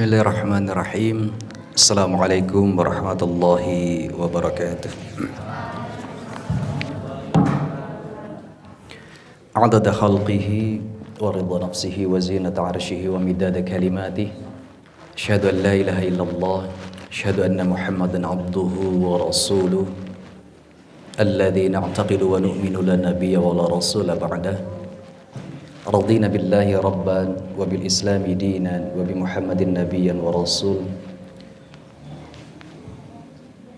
Bismillahirrahmanirrahim. Assalamualaikum warahmatullahi wabarakatuh. Adada khalqihi wa ridha nafsihi wa zinata arshihi wa midada kalimatihi. Asyhadu an la ilaha illallah, asyhadu anna Muhammadan abduhu wa rasuluh. Alladzi na'taqidu wa nu'minu la nabiyya wa la rasula ba'dah. Radina billahi rabban wa bil islami dinan wa bi Muhammadin nabiyyan wa rasul.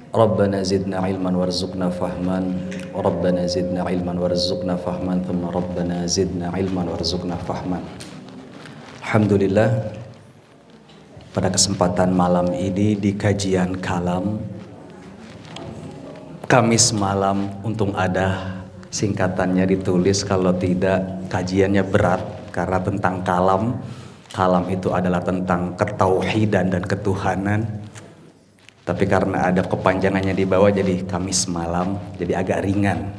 Rabbana zidna ilman warzuqna fahman. Rabbana zidna ilman warzuqna fahman. Thumma Rabbana zidna ilman warzuqna fahman. Alhamdulillah, pada kesempatan malam ini di kajian kalam Kamis malam, untung ada singkatannya ditulis, kalau tidak kajiannya berat karena tentang kalam. Kalam itu adalah tentang ketauhidan dan ketuhanan. Tapi karena ada kepanjangannya di bawah jadi Kamis malam, jadi agak ringan.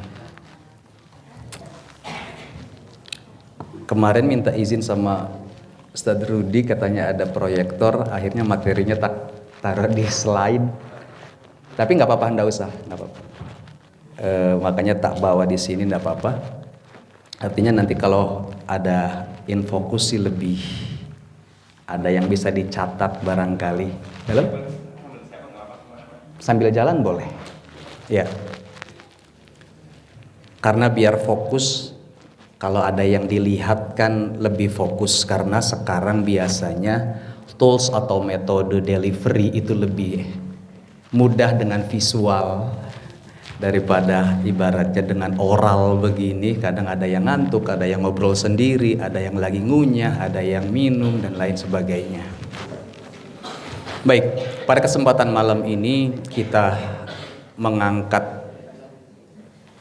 Kemarin minta izin sama Ustadz Rudi, katanya ada proyektor, akhirnya materinya tak taruh di slide. Tapi nggak apa-apa, nggak usah, nggak apa-apa. Makanya tak bawa di sini, nggak apa-apa. Artinya nanti kalau ada infokus sih lebih ada yang bisa dicatat barangkali. Dalam? Sambil jalan boleh. Ya. Karena biar fokus, kalau ada yang dilihat kan lebih fokus, karena sekarang biasanya tools atau metode delivery itu lebih mudah dengan visual daripada ibaratnya dengan oral begini. Kadang ada yang ngantuk, ada yang ngobrol sendiri, ada yang lagi ngunyah, ada yang minum dan lain sebagainya. Baik, pada kesempatan malam ini kita mengangkat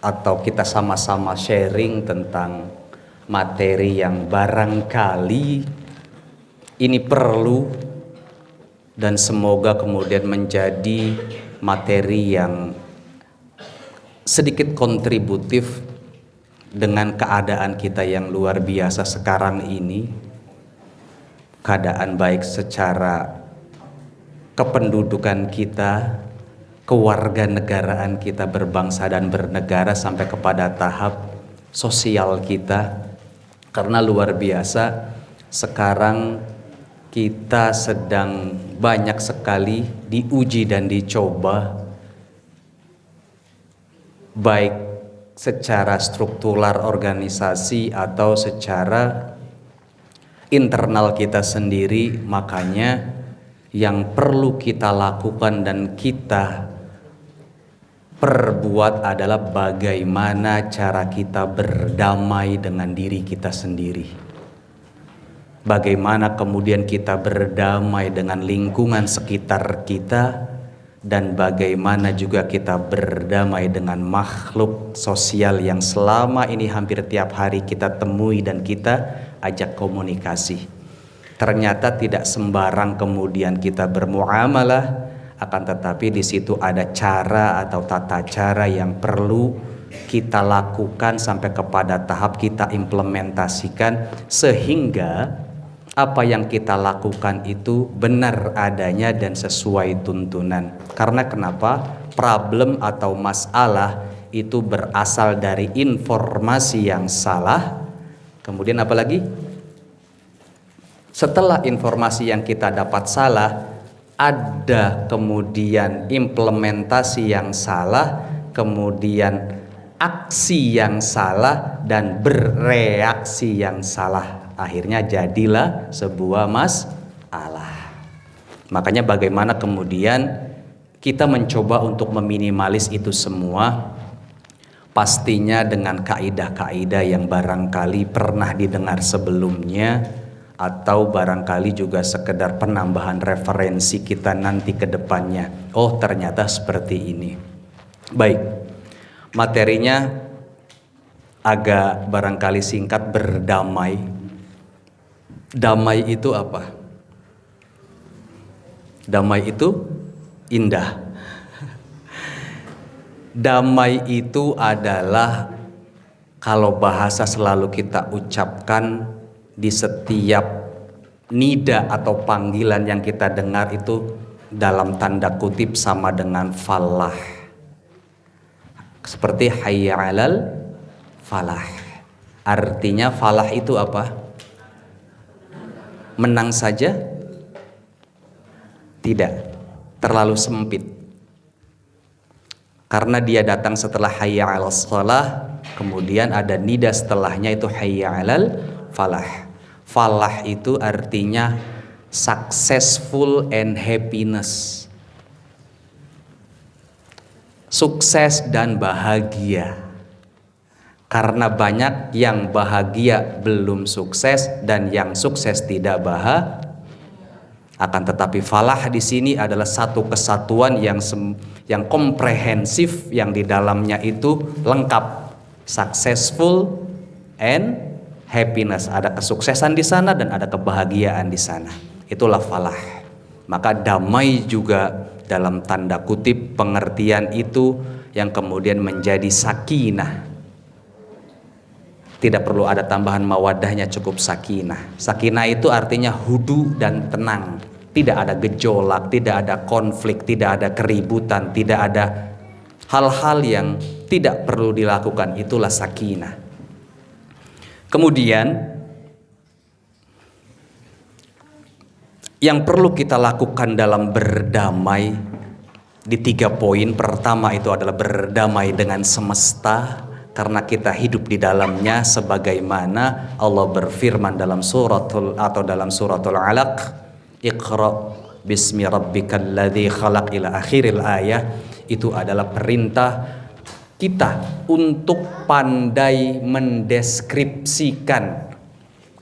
atau kita sama-sama sharing tentang materi yang barangkali ini perlu dan semoga kemudian menjadi materi yang sedikit kontributif dengan keadaan kita yang luar biasa sekarang ini. Keadaan baik secara kependudukan kita, kewarganegaraan kita berbangsa dan bernegara, sampai kepada tahap sosial kita. Karena luar biasa sekarang kita sedang banyak sekali diuji dan dicoba, baik secara struktural organisasi atau secara internal kita sendiri. Makanya yang perlu kita lakukan dan kita perbuat adalah bagaimana cara kita berdamai dengan diri kita sendiri. Bagaimana kemudian kita berdamai dengan lingkungan sekitar kita, dan bagaimana juga kita berdamai dengan makhluk sosial yang selama ini hampir tiap hari kita temui dan kita ajak komunikasi. Ternyata tidak sembarang kemudian kita bermuamalah, akan tetapi di situ ada cara atau tata cara yang perlu kita lakukan sampai kepada tahap kita implementasikan, sehingga apa yang kita lakukan itu benar adanya dan sesuai tuntunan. Karena kenapa? Problem atau masalah itu berasal dari informasi yang salah. Kemudian apa lagi? Setelah informasi yang kita dapat salah, ada kemudian implementasi yang salah, kemudian aksi yang salah, dan bereaksi yang salah. Akhirnya jadilah sebuah masalah. Makanya bagaimana kemudian kita mencoba untuk meminimalis itu semua, pastinya dengan kaidah-kaidah yang barangkali pernah didengar sebelumnya, atau barangkali juga sekedar penambahan referensi kita nanti ke depannya. Oh, ternyata seperti ini. Baik, materinya agak barangkali singkat, berdamai. Damai itu apa? Damai itu indah. Damai itu adalah, kalau bahasa selalu kita ucapkan di setiap nida atau panggilan yang kita dengar itu dalam tanda kutip sama dengan falah. Seperti hayya 'alal falah. Artinya falah itu apa? Menang saja? Tidak. Terlalu sempit. Karena dia datang setelah hayya 'alas shalah, kemudian ada nida setelahnya itu hayya 'alal falah. Falah itu artinya successful and happiness. Sukses dan bahagia. Karena banyak yang bahagia belum sukses dan yang sukses tidak bahagia. Akan tetapi falah di sini adalah satu kesatuan yang komprehensif, yang di dalamnya itu lengkap, successful and happiness. Ada kesuksesan di sana dan ada kebahagiaan di sana. Itulah falah. Maka damai juga dalam tanda kutip pengertian itu yang kemudian menjadi sakinah. Tidak perlu ada tambahan mawadahnya, cukup sakinah. Sakinah itu artinya hudu dan tenang. Tidak ada gejolak, tidak ada konflik, tidak ada keributan, tidak ada hal-hal yang tidak perlu dilakukan. Itulah sakinah. Kemudian yang perlu kita lakukan dalam berdamai di 3 poin. Pertama itu adalah berdamai dengan semesta, karena kita hidup di dalamnya, sebagaimana Allah berfirman dalam suratul Alaq, Iqra bismi rabbikal ladzi khalaq ila akhiril ayah. Itu adalah perintah kita untuk pandai mendeskripsikan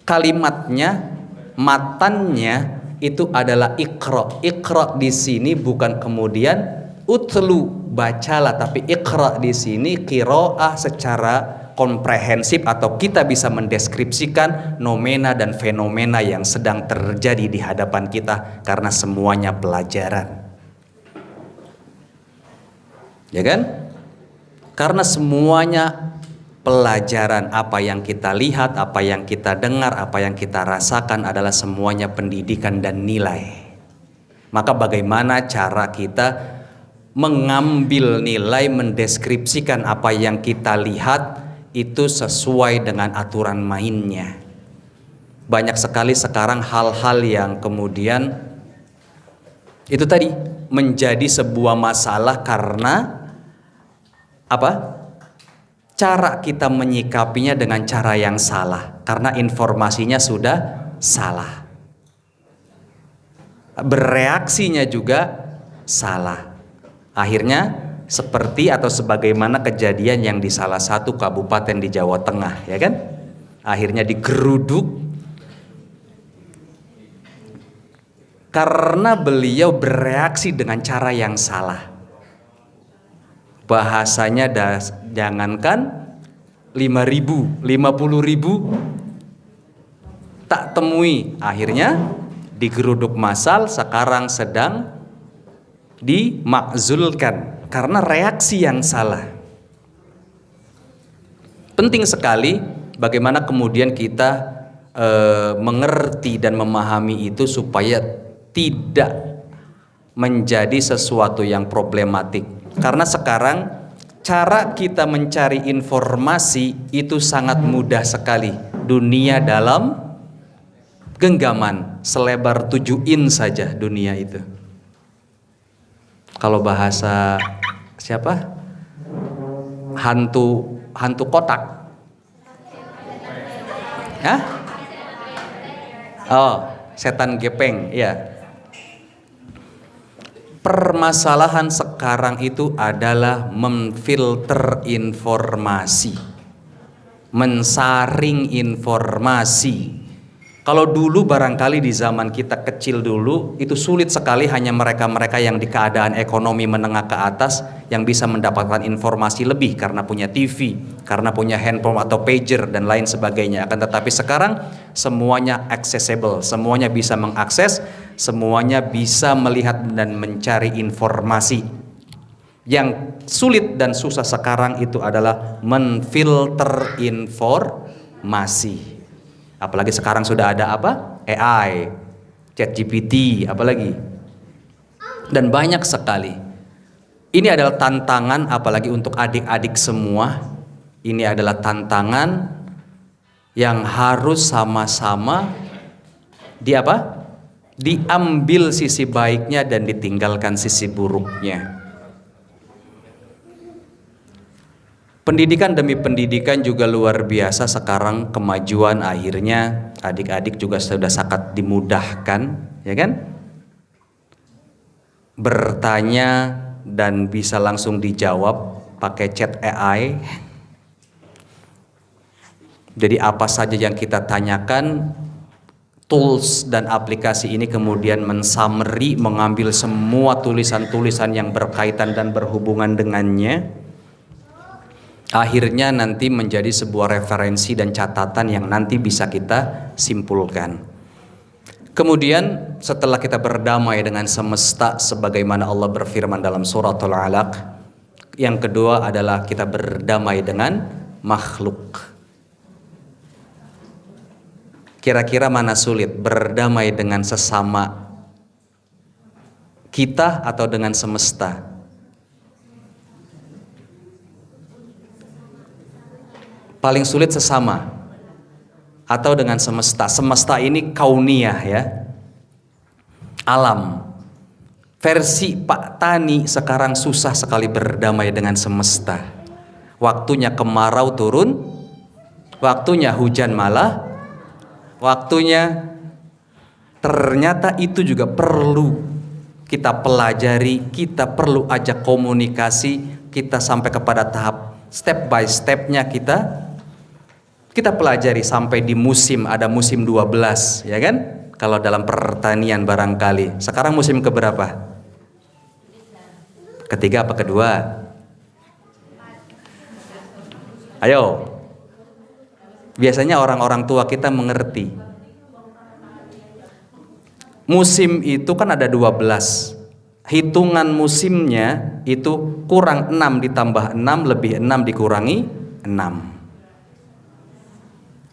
kalimatnya, matannya itu adalah Iqra. Iqra di sini bukan kemudian utlu, bacalah, tapi Iqra di sini qiraah secara komprehensif, atau kita bisa mendeskripsikan nomena dan fenomena yang sedang terjadi di hadapan kita, karena semuanya pelajaran. Ya kan? Karena semuanya pelajaran. Apa yang kita lihat, apa yang kita dengar, apa yang kita rasakan adalah semuanya pendidikan dan nilai. Maka bagaimana cara kita mengambil nilai, mendeskripsikan apa yang kita lihat itu sesuai dengan aturan mainnya. Banyak sekali sekarang hal-hal yang kemudian itu tadi menjadi sebuah masalah karena apa? Cara kita menyikapinya dengan cara yang salah, karena informasinya sudah salah. Bereaksinya juga salah. Akhirnya seperti atau sebagaimana kejadian yang di salah satu kabupaten di Jawa Tengah, ya kan? Akhirnya digeruduk karena beliau bereaksi dengan cara yang salah. Bahasanya jangankan 5.000, 50.000 tak temui. Akhirnya digeruduk massal, sekarang sedang dimakzulkan karena reaksi yang salah. Penting sekali bagaimana kemudian kita mengerti dan memahami itu supaya tidak menjadi sesuatu yang problematik. Karena sekarang cara kita mencari informasi itu sangat mudah sekali. Dunia dalam genggaman, selebar 7 in saja dunia itu. Kalau bahasa siapa? Hantu kotak. Hah? Oh, setan gepeng, ya. Permasalahan sekarang itu adalah memfilter informasi, mensaring informasi. Kalau dulu barangkali di zaman kita kecil dulu itu sulit sekali, hanya mereka-mereka yang di keadaan ekonomi menengah ke atas yang bisa mendapatkan informasi lebih karena punya TV, karena punya handphone atau pager dan lain sebagainya. Akan tetapi sekarang semuanya accessible, semuanya bisa mengakses, semuanya bisa melihat dan mencari informasi. Yang sulit dan susah sekarang itu adalah menfilter informasi. Apalagi sekarang sudah ada apa? AI. ChatGPT, apalagi. Dan banyak sekali. Ini adalah tantangan apalagi untuk adik-adik semua. Ini adalah tantangan yang harus sama-sama diambil sisi baiknya dan ditinggalkan sisi buruknya. Pendidikan demi pendidikan juga luar biasa sekarang, kemajuan akhirnya adik-adik juga sudah sangat dimudahkan, ya kan? Bertanya dan bisa langsung dijawab pakai chat AI. Jadi apa saja yang kita tanyakan, tools dan aplikasi ini kemudian mensummary, mengambil semua tulisan-tulisan yang berkaitan dan berhubungan dengannya. Akhirnya nanti menjadi sebuah referensi dan catatan yang nanti bisa kita simpulkan. Kemudian setelah kita berdamai dengan semesta sebagaimana Allah berfirman dalam suratul Alaq, yang kedua adalah kita berdamai dengan makhluk. Kira-kira mana sulit, berdamai dengan sesama kita atau dengan semesta? Paling sulit sesama atau dengan semesta. Semesta ini kauniyah, ya, alam. Versi Pak Tani sekarang susah sekali berdamai dengan semesta. Waktunya kemarau turun, waktunya hujan malah, waktunya ternyata itu juga perlu kita pelajari, kita perlu ajak komunikasi, kita sampai kepada tahap step by stepnya kita pelajari sampai di musim, ada musim 12, ya kan? Kalau dalam pertanian barangkali. Sekarang musim keberapa? Ketiga apa kedua? Ayo. Biasanya orang-orang tua kita mengerti. Musim itu kan ada 12. Hitungan musimnya itu kurang 6 ditambah 6 lebih 6 dikurangi 6.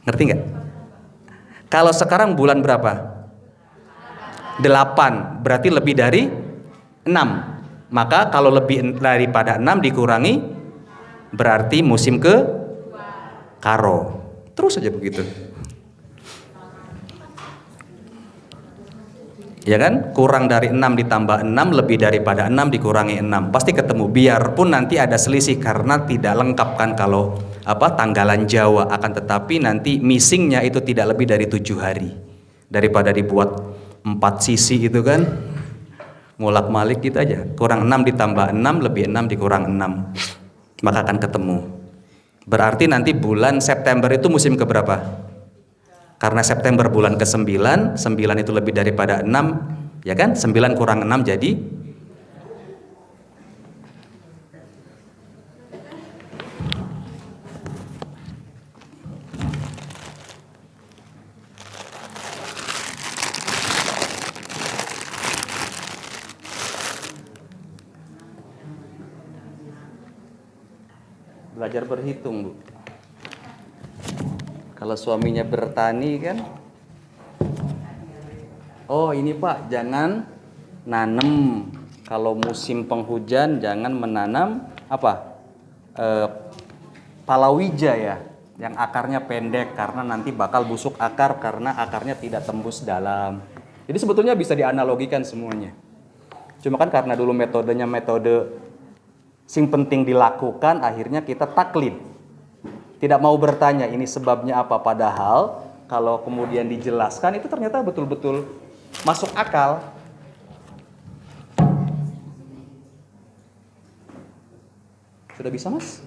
Ngerti nggak? Kalau sekarang bulan berapa? 8, berarti lebih dari 6. Maka kalau lebih daripada 6 dikurangi berarti musim ke karo. Terus saja begitu. Ya kan? Kurang dari 6 ditambah 6 lebih daripada 6 dikurangi 6. Pasti ketemu. Biarpun nanti ada selisih karena tidak lengkap kan kalau tanggalan Jawa, akan tetapi nanti missingnya itu tidak lebih dari 7 hari. Daripada dibuat 4 sisi itu kan. Ngulak-malik gitu aja. Kurang 6 ditambah 6 lebih 6 dikurang 6. Maka akan ketemu. Berarti nanti bulan September itu musim keberapa? Karena September bulan ke-9, 9 itu lebih daripada 6, ya kan? 9 kurang 6 jadi belajar berhitung, Bu. Kalau suaminya bertani kan, oh ini Pak, jangan nanam kalau musim penghujan, jangan menanam palawija ya, yang akarnya pendek karena nanti bakal busuk akar karena akarnya tidak tembus dalam. Jadi sebetulnya bisa dianalogikan semuanya. Cuma kan karena dulu metodenya metode sing penting dilakukan, akhirnya kita taklid. Tidak mau bertanya ini sebabnya apa, padahal kalau kemudian dijelaskan itu ternyata betul-betul masuk akal. Sudah bisa, Mas?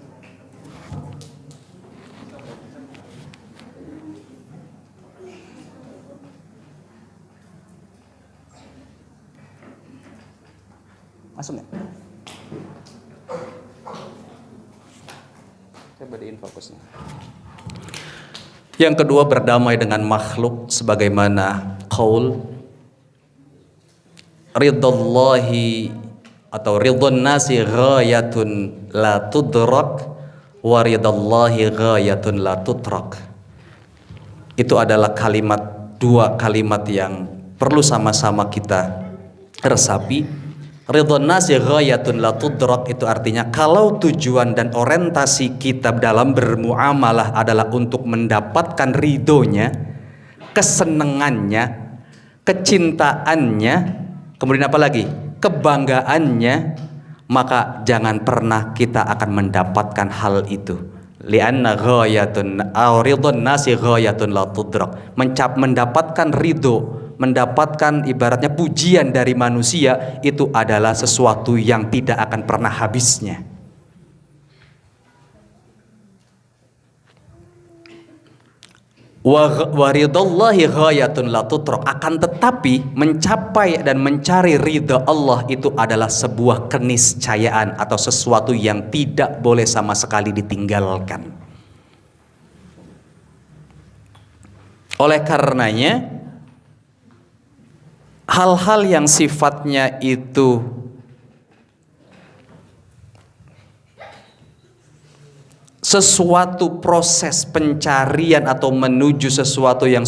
Masuk nggak? Coba diin fokusnya. Yang kedua, berdamai dengan makhluk sebagaimana qaul ridallahi atau ridwan nasi ghayatun la tudrak wa ridallahi ghayatun la tutrak. Itu adalah dua kalimat yang perlu sama-sama kita resapi. Ridhon nasi ghayatun la tudrak, itu artinya kalau tujuan dan orientasi kita dalam bermuamalah adalah untuk mendapatkan ridhonya, kesenangannya, kecintaannya, kemudian apa lagi? Kebanggaannya, maka jangan pernah kita akan mendapatkan hal itu. Lianna ghayatun aw ridhon nasi ghayatun la tudrak. Mendapatkan ridho, mendapatkan ibaratnya pujian dari manusia itu adalah sesuatu yang tidak akan pernah habisnya. Wa ridallahi ghayatun la tutrak, akan tetapi mencapai dan mencari ridha Allah itu adalah sebuah keniscayaan atau sesuatu yang tidak boleh sama sekali ditinggalkan. Oleh karenanya hal-hal yang sifatnya itu sesuatu proses pencarian atau menuju sesuatu yang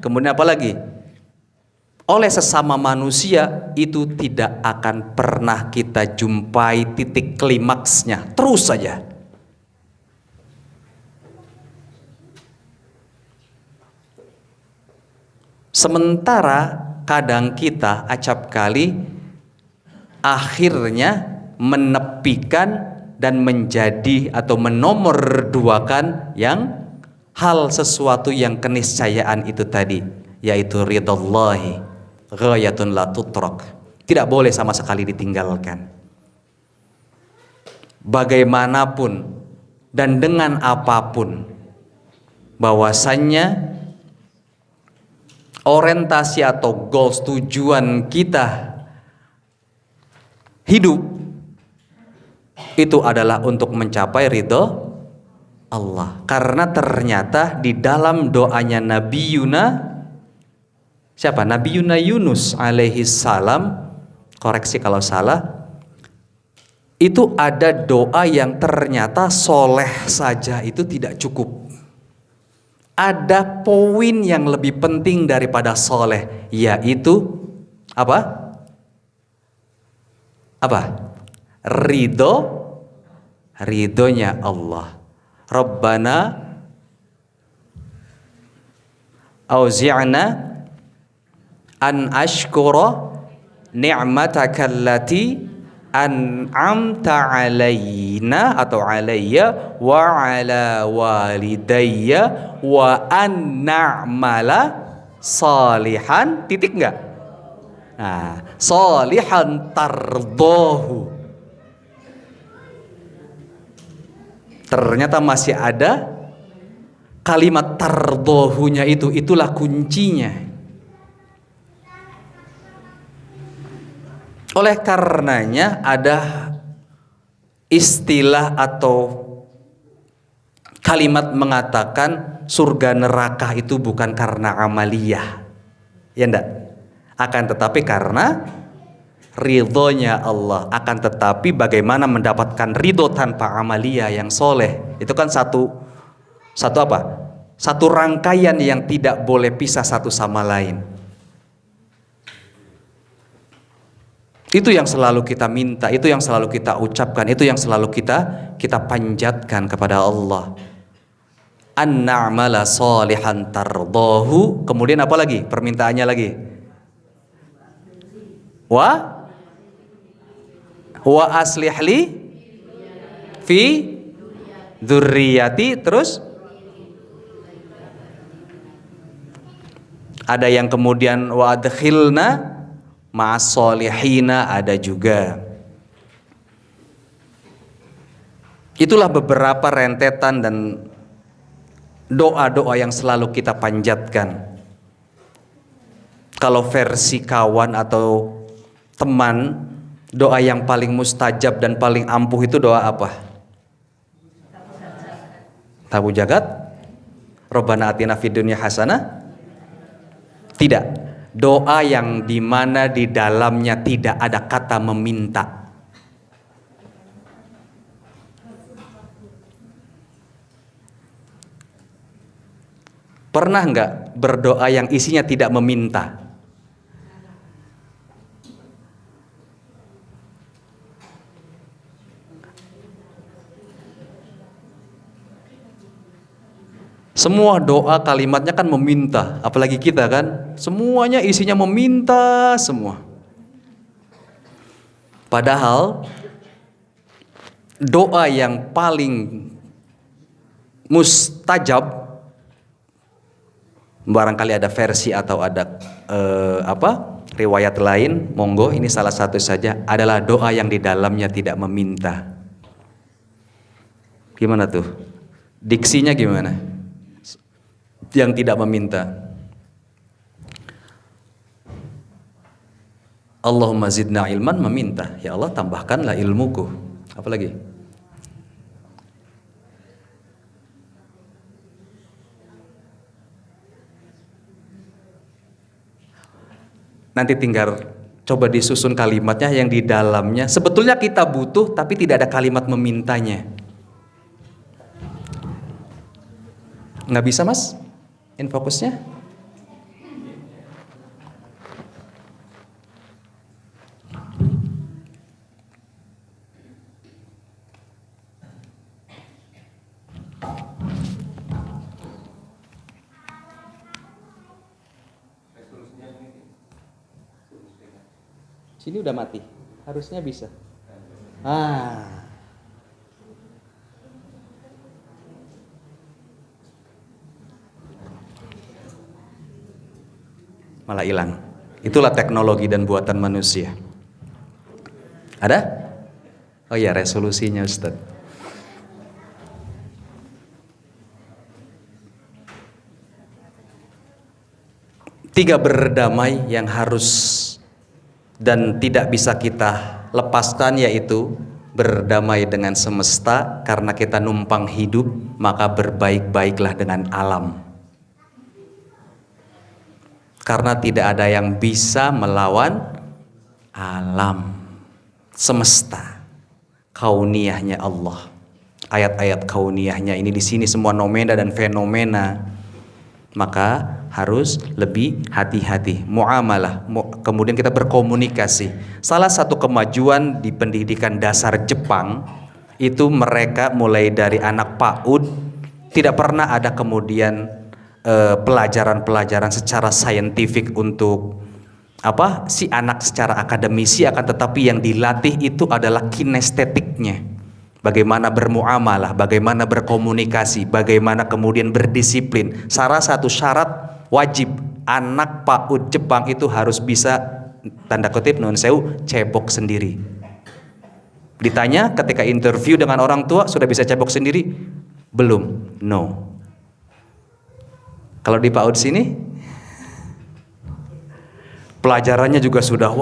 kemudian apa lagi? Oleh sesama manusia itu tidak akan pernah kita jumpai titik klimaksnya, terus saja. Sementara kadang kita acap kali akhirnya menepikan dan menjadi atau menomorduakan yang hal sesuatu yang keniscayaan itu tadi, yaitu ridallahi ghayatun la tutrak, tidak boleh sama sekali ditinggalkan. Bagaimanapun dan dengan apapun, bahwasannya orientasi atau goals, tujuan kita hidup itu adalah untuk mencapai ridho Allah. Karena ternyata di dalam doanya Nabi Yunus alaihi salam, koreksi kalau salah, itu ada doa yang ternyata soleh saja itu tidak cukup. Ada poin yang lebih penting daripada soleh, yaitu apa? Ridhonya Allah. Rabbana auzi'na an ashkura ni'mataka allati an'amta alaina atau alayya wa ala walidayya wa an na'mala salihan, titik enggak? Nah, salihan tardohu. Ternyata masih ada kalimat tardohunya itu, itulah kuncinya. Oleh karenanya ada istilah atau kalimat mengatakan surga neraka itu bukan karena amaliyah, ya enggak? Akan tetapi karena ridhonya Allah. Akan tetapi bagaimana mendapatkan ridho tanpa amalia yang soleh, itu kan satu rangkaian yang tidak boleh pisah satu sama lain. Itu yang selalu kita minta, itu yang selalu kita ucapkan, itu yang selalu kita panjatkan kepada Allah. An-na'mala salihan tardahu. Kemudian apa lagi permintaannya lagi? Wa aslih li fi dzurriyyati, terus ada yang kemudian wa adkhilna ma'as solihina, ada juga. Itulah beberapa rentetan dan doa-doa yang selalu kita panjatkan. Kalau versi kawan atau teman, doa yang paling mustajab dan paling ampuh itu doa apa? Tabu jagat? Rabbana atina fid dunya hasanah? Tidak. Doa yang dimana di dalamnya tidak ada kata meminta. Pernah nggak berdoa yang isinya tidak meminta? Semua doa kalimatnya kan meminta, apalagi kita kan, semuanya isinya meminta semua. Padahal doa yang paling mustajab, barangkali ada versi atau ada riwayat lain, monggo ini salah satu saja, adalah doa yang di dalamnya tidak meminta. Gimana tuh? Diksinya gimana? Yang tidak meminta. Allahumma zidna ilman, meminta, ya Allah tambahkanlah ilmuku. Apa lagi? Nanti tinggal coba disusun kalimatnya yang di dalamnya sebetulnya kita butuh tapi tidak ada kalimat memintanya. Nggak bisa mas? Infokusnya? Sini udah mati, harusnya bisa. Malah hilang. Itulah teknologi dan buatan manusia. Ada? Oh iya, resolusinya Ustaz. Tiga berdamai yang harus dan tidak bisa kita lepaskan, yaitu berdamai dengan semesta. Karena kita numpang hidup, maka berbaik-baiklah dengan alam. Karena tidak ada yang bisa melawan alam semesta kauniyahnya Allah. Ayat-ayat kauniyahnya ini di sini semua nomena dan fenomena. Maka harus lebih hati-hati muamalah, kemudian kita berkomunikasi. Salah satu kemajuan di pendidikan dasar Jepang itu mereka mulai dari anak PAUD tidak pernah ada kemudian pelajaran-pelajaran secara saintifik untuk si anak secara akademisi, akan tetapi yang dilatih itu adalah kinestetiknya. Bagaimana bermuamalah, bagaimana berkomunikasi, bagaimana kemudian berdisiplin. Salah satu syarat wajib anak PAUD Jepang itu harus bisa, tanda kutip nun sewu, cebok sendiri. Ditanya ketika interview dengan orang tua, sudah bisa cebok sendiri? Belum, no. Kalau di PAUD sini pelajarannya juga sudah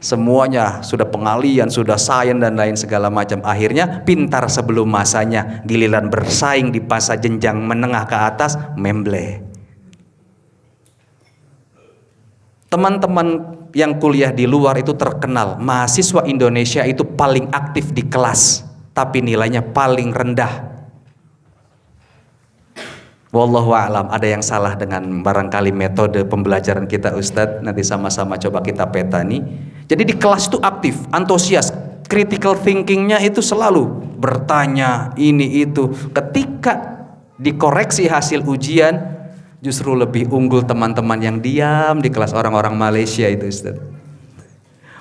semuanya sudah pengalian, sudah sains dan lain segala macam. Akhirnya pintar sebelum masanya, giliran bersaing di masa jenjang menengah ke atas, memble. Teman-teman yang kuliah di luar itu terkenal, mahasiswa Indonesia itu paling aktif di kelas, tapi nilainya paling rendah. Wallahu a'lam, ada yang salah dengan barangkali metode pembelajaran kita Ustadz. Nanti sama-sama coba kita petani. Jadi di kelas itu aktif, antusias, critical thinkingnya itu selalu bertanya ini itu. Ketika dikoreksi hasil ujian, justru lebih unggul teman-teman yang diam di kelas, orang-orang Malaysia itu Ustadz.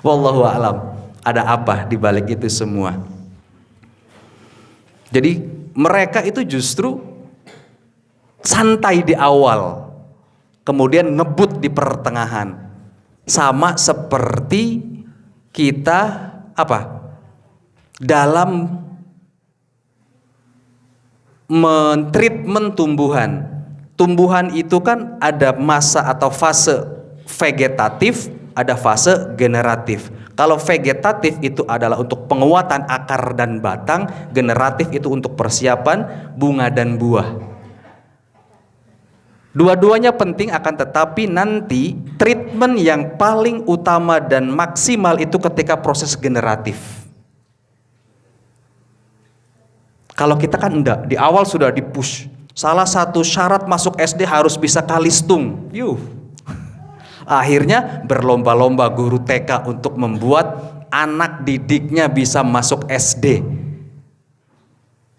Wallahu a'lam, ada apa di balik itu semua. Jadi mereka itu justru santai di awal, kemudian ngebut di pertengahan. Sama seperti kita dalam mentreatment tumbuhan. Tumbuhan itu kan ada masa atau fase vegetatif, ada fase generatif. Kalau vegetatif itu adalah untuk penguatan akar dan batang, generatif itu untuk persiapan bunga dan buah. Dua-duanya penting, akan tetapi nanti treatment yang paling utama dan maksimal itu ketika proses generatif. Kalau kita kan enggak, di awal sudah dipush, Salah satu syarat masuk SD harus bisa kalistung. Akhirnya berlomba-lomba guru TK untuk membuat anak didiknya bisa masuk SD.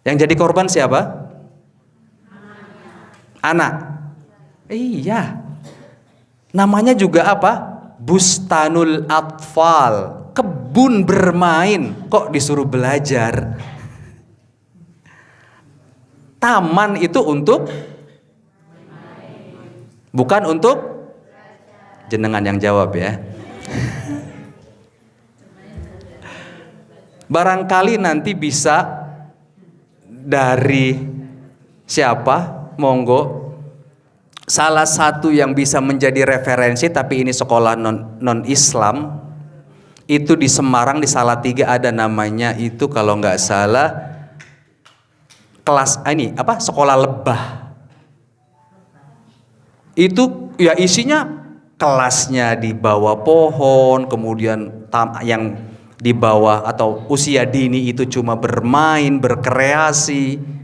Yang jadi korban siapa? Anak. Iya. Namanya juga apa? Bustanul Atfal, kebun bermain. Kok disuruh belajar? Taman itu untuk, bukan untuk, jenengan yang jawab ya. Barangkali nanti bisa dari siapa? Monggo. Salah satu yang bisa menjadi referensi, tapi ini sekolah non Islam, itu di Semarang di Salatiga ada namanya itu kalau nggak salah kelas ini apa? Sekolah lebah. Itu ya isinya kelasnya di bawah pohon, kemudian yang di bawah atau usia dini itu cuma bermain, berkreasi.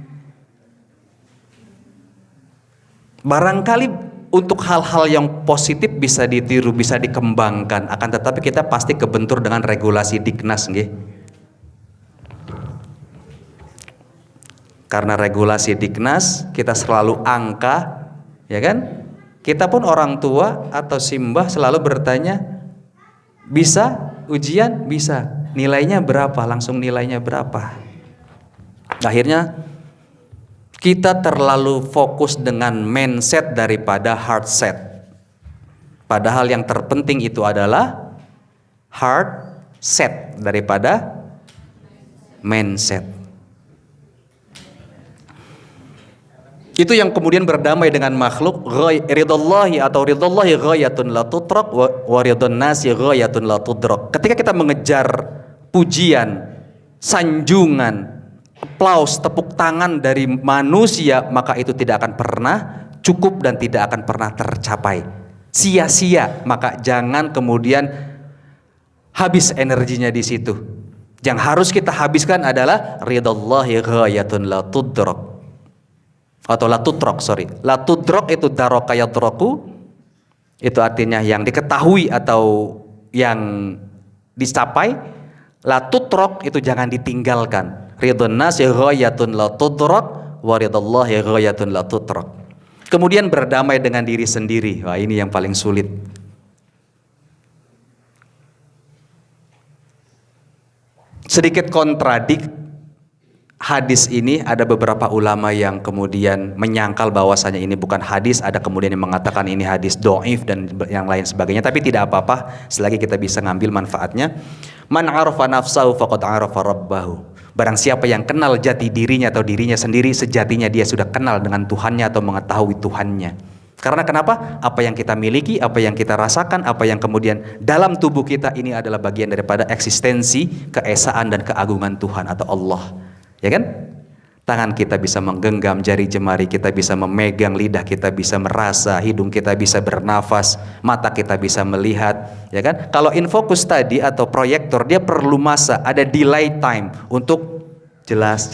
Barangkali untuk hal-hal yang positif bisa ditiru, bisa dikembangkan, akan tetapi kita pasti kebentur dengan regulasi Diknas nggih. Karena regulasi Diknas kita selalu angka, ya kan? Kita pun orang tua atau simbah selalu bertanya, bisa ujian? Bisa. Nilainya berapa? Langsung nilainya berapa? Akhirnya kita terlalu fokus dengan mindset daripada heart set. Padahal yang terpenting itu adalah heart set daripada mindset. Itu yang kemudian berdamai dengan makhluk. Ridallahi atau ridallahi ghayatun la tutrak wa ridon nasi ghayatun la tudrak. Ketika kita mengejar pujian, sanjungan, aplaus, tepuk tangan dari manusia, maka itu tidak akan pernah cukup dan tidak akan pernah tercapai. Sia-sia, maka jangan kemudian habis energinya di situ. Yang harus kita habiskan adalah ridallahi ghayatun la tudrak. Atau la tudrak, la tudrak itu daraka yadraku, itu artinya yang diketahui atau yang dicapai. La tudrak itu jangan ditinggalkan. Ridwan nasi ghayatun la tudrak wa ridallahi ghayatun la tudrak. Kemudian berdamai dengan diri sendiri. Wah, ini yang paling sulit. Sedikit kontradik hadis ini, ada beberapa ulama yang kemudian menyangkal bahwasanya ini bukan hadis, ada kemudian yang mengatakan ini hadis dhaif dan yang lain sebagainya, tapi tidak apa-apa selagi kita bisa ngambil manfaatnya. Man arafa nafsahu faqad arafa rabbahu. Barang siapa yang kenal jati dirinya atau dirinya sendiri, sejatinya dia sudah kenal dengan Tuhannya atau mengetahui Tuhannya. Karena kenapa? Apa yang kita miliki, apa yang kita rasakan, apa yang kemudian dalam tubuh kita ini adalah bagian daripada eksistensi, keesaan dan keagungan Tuhan atau Allah. Ya kan? Tangan kita bisa menggenggam jari jemari, kita bisa memegang lidah, kita bisa merasa, hidung kita bisa bernafas, mata kita bisa melihat, ya kan? Kalau infocus tadi atau proyektor, dia perlu masa, ada delay time untuk jelas.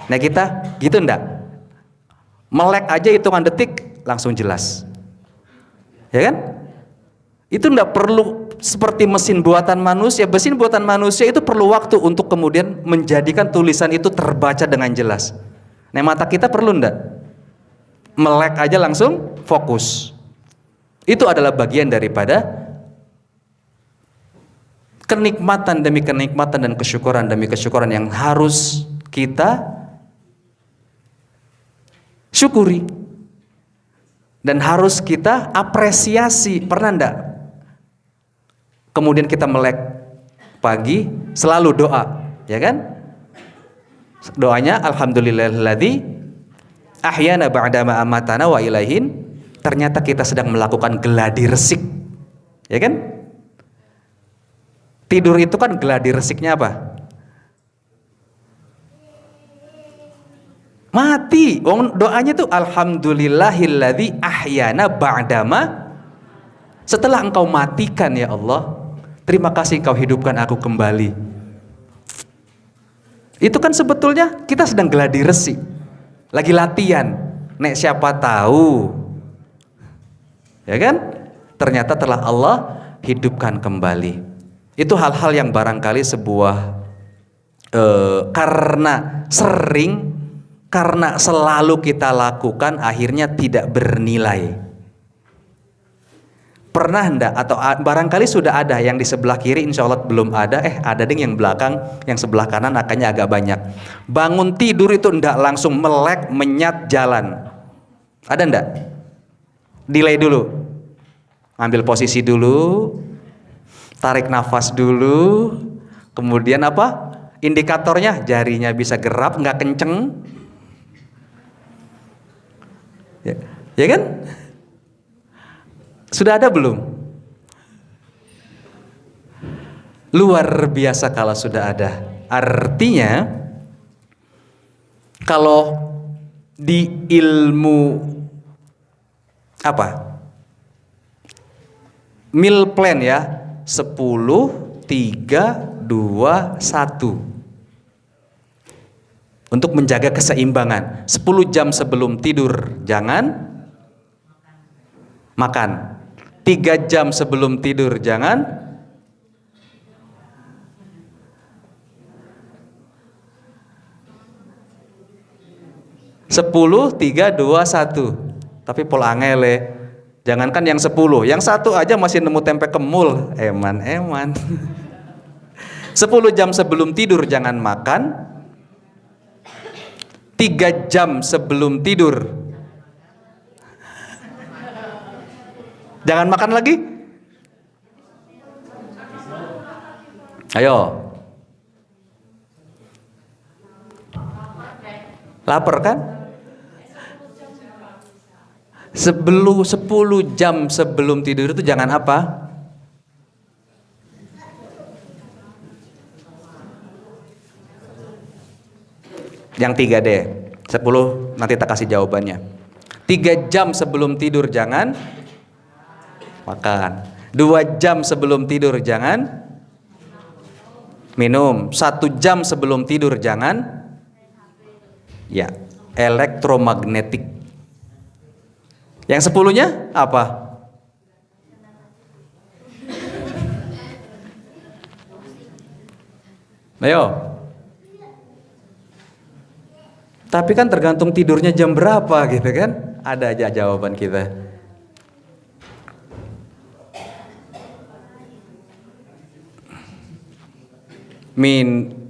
Nah kita gitu enggak? Melek aja hitungan detik langsung jelas. Ya kan? Itu enggak perlu seperti mesin buatan manusia. Mesin buatan manusia itu perlu waktu untuk kemudian menjadikan tulisan itu terbaca dengan jelas. Nah, mata kita perlu enggak? Melek aja langsung fokus. Itu adalah bagian daripada kenikmatan demi kenikmatan dan kesyukuran demi kesyukuran yang harus kita syukuri dan harus kita apresiasi. Pernah enggak kemudian kita melek pagi selalu doa, ya kan? Doanya alhamdulillahilladzi ahyana ba'dama amatana wa ilaihin. Ternyata kita sedang melakukan geladi resik, ya kan? Tidur itu kan geladi resiknya apa? Mati. Doanya tuh alhamdulillahilladzi ahyana ba'dama, setelah engkau matikan ya Allah, terima kasih engkau hidupkan aku kembali. Itu kan sebetulnya kita sedang geladi resik. lagi latihan. Nek siapa tahu, ya kan? Ternyata telah Allah hidupkan kembali. Itu hal-hal yang barangkali sebuah karena selalu kita lakukan akhirnya tidak bernilai. Pernah enggak atau barangkali sudah ada yang di sebelah kiri, insya Allah belum ada, ada ding yang belakang, yang sebelah kanan akannya agak banyak. Bangun tidur itu enggak langsung melek menyat jalan. Ada enggak? Delay dulu, ambil posisi dulu, tarik nafas dulu, kemudian apa? Indikatornya jarinya bisa gerak, nggak kenceng, ya kan? Sudah ada belum? Luar biasa kalau sudah ada. Artinya kalau di ilmu apa? Meal plan ya, 10, 3, 2, 1. Untuk menjaga keseimbangan. 10 jam sebelum tidur jangan makan. 3 jam sebelum tidur jangan sepuluh, 3, 2, 1. Tapi pol angele. Jangankan yang 10, yang 1 aja masih nemu tempe kemul. Eman. 10 jam sebelum tidur jangan makan. 3 jam sebelum tidur jangan makan lagi. Ayo. Lapar kan? 10 jam sebelum tidur itu jangan apa? Yang 3 deh. 10 nanti tak kasih jawabannya. 3 jam sebelum tidur jangan makan. 2 jam sebelum tidur jangan minum. 1 jam sebelum tidur jangan elektromagnetik. Yang 10-nya apa? Ayo. Tapi kan tergantung tidurnya jam berapa gitu kan? Ada aja jawaban kita.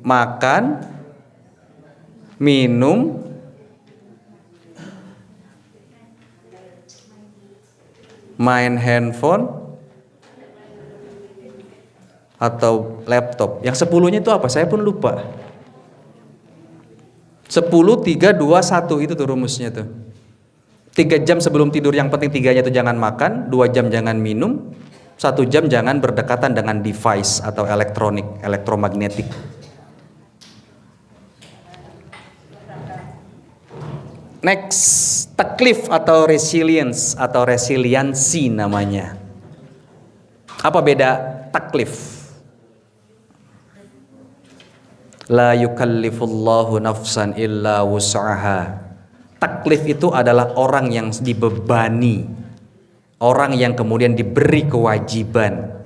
Makan, minum, main handphone atau laptop. Yang 10-nya itu apa? Saya pun lupa. 10, 3, 2, 1 itu tuh rumusnya tuh. 3 jam sebelum tidur yang penting 3-nya itu jangan makan, 2 jam jangan minum, 1 jam jangan berdekatan dengan device atau elektronik, elektromagnetik. Next, taklif atau resilience atau resiliensi namanya. Apa beda taklif? La yukallifullahu nafsan illa wus'aha. Taklif itu adalah orang yang dibebani, orang yang kemudian diberi kewajiban.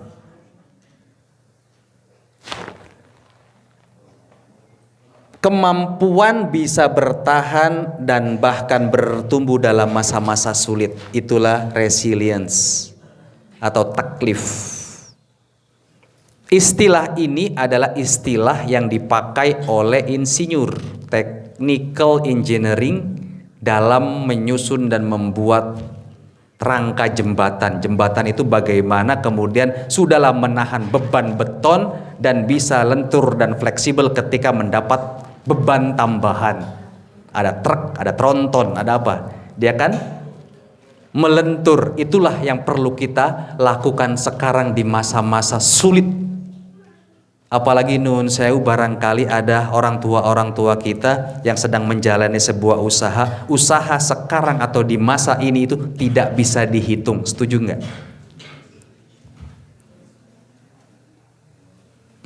Kemampuan bisa bertahan dan bahkan bertumbuh dalam masa-masa sulit. Itulah resilience atau taklif. Istilah ini adalah istilah yang dipakai oleh insinyur technical engineering dalam menyusun dan membuat rangka jembatan. Jembatan itu bagaimana kemudian sudahlah menahan beban beton dan bisa lentur dan fleksibel ketika mendapat beban tambahan. Ada truk, ada tronton, ada apa? Dia kan melentur. Itulah yang perlu kita lakukan sekarang di masa-masa sulit. Apalagi nun sewu barangkali ada orang tua kita yang sedang menjalani sebuah usaha sekarang atau di masa ini itu tidak bisa dihitung. Setuju nggak?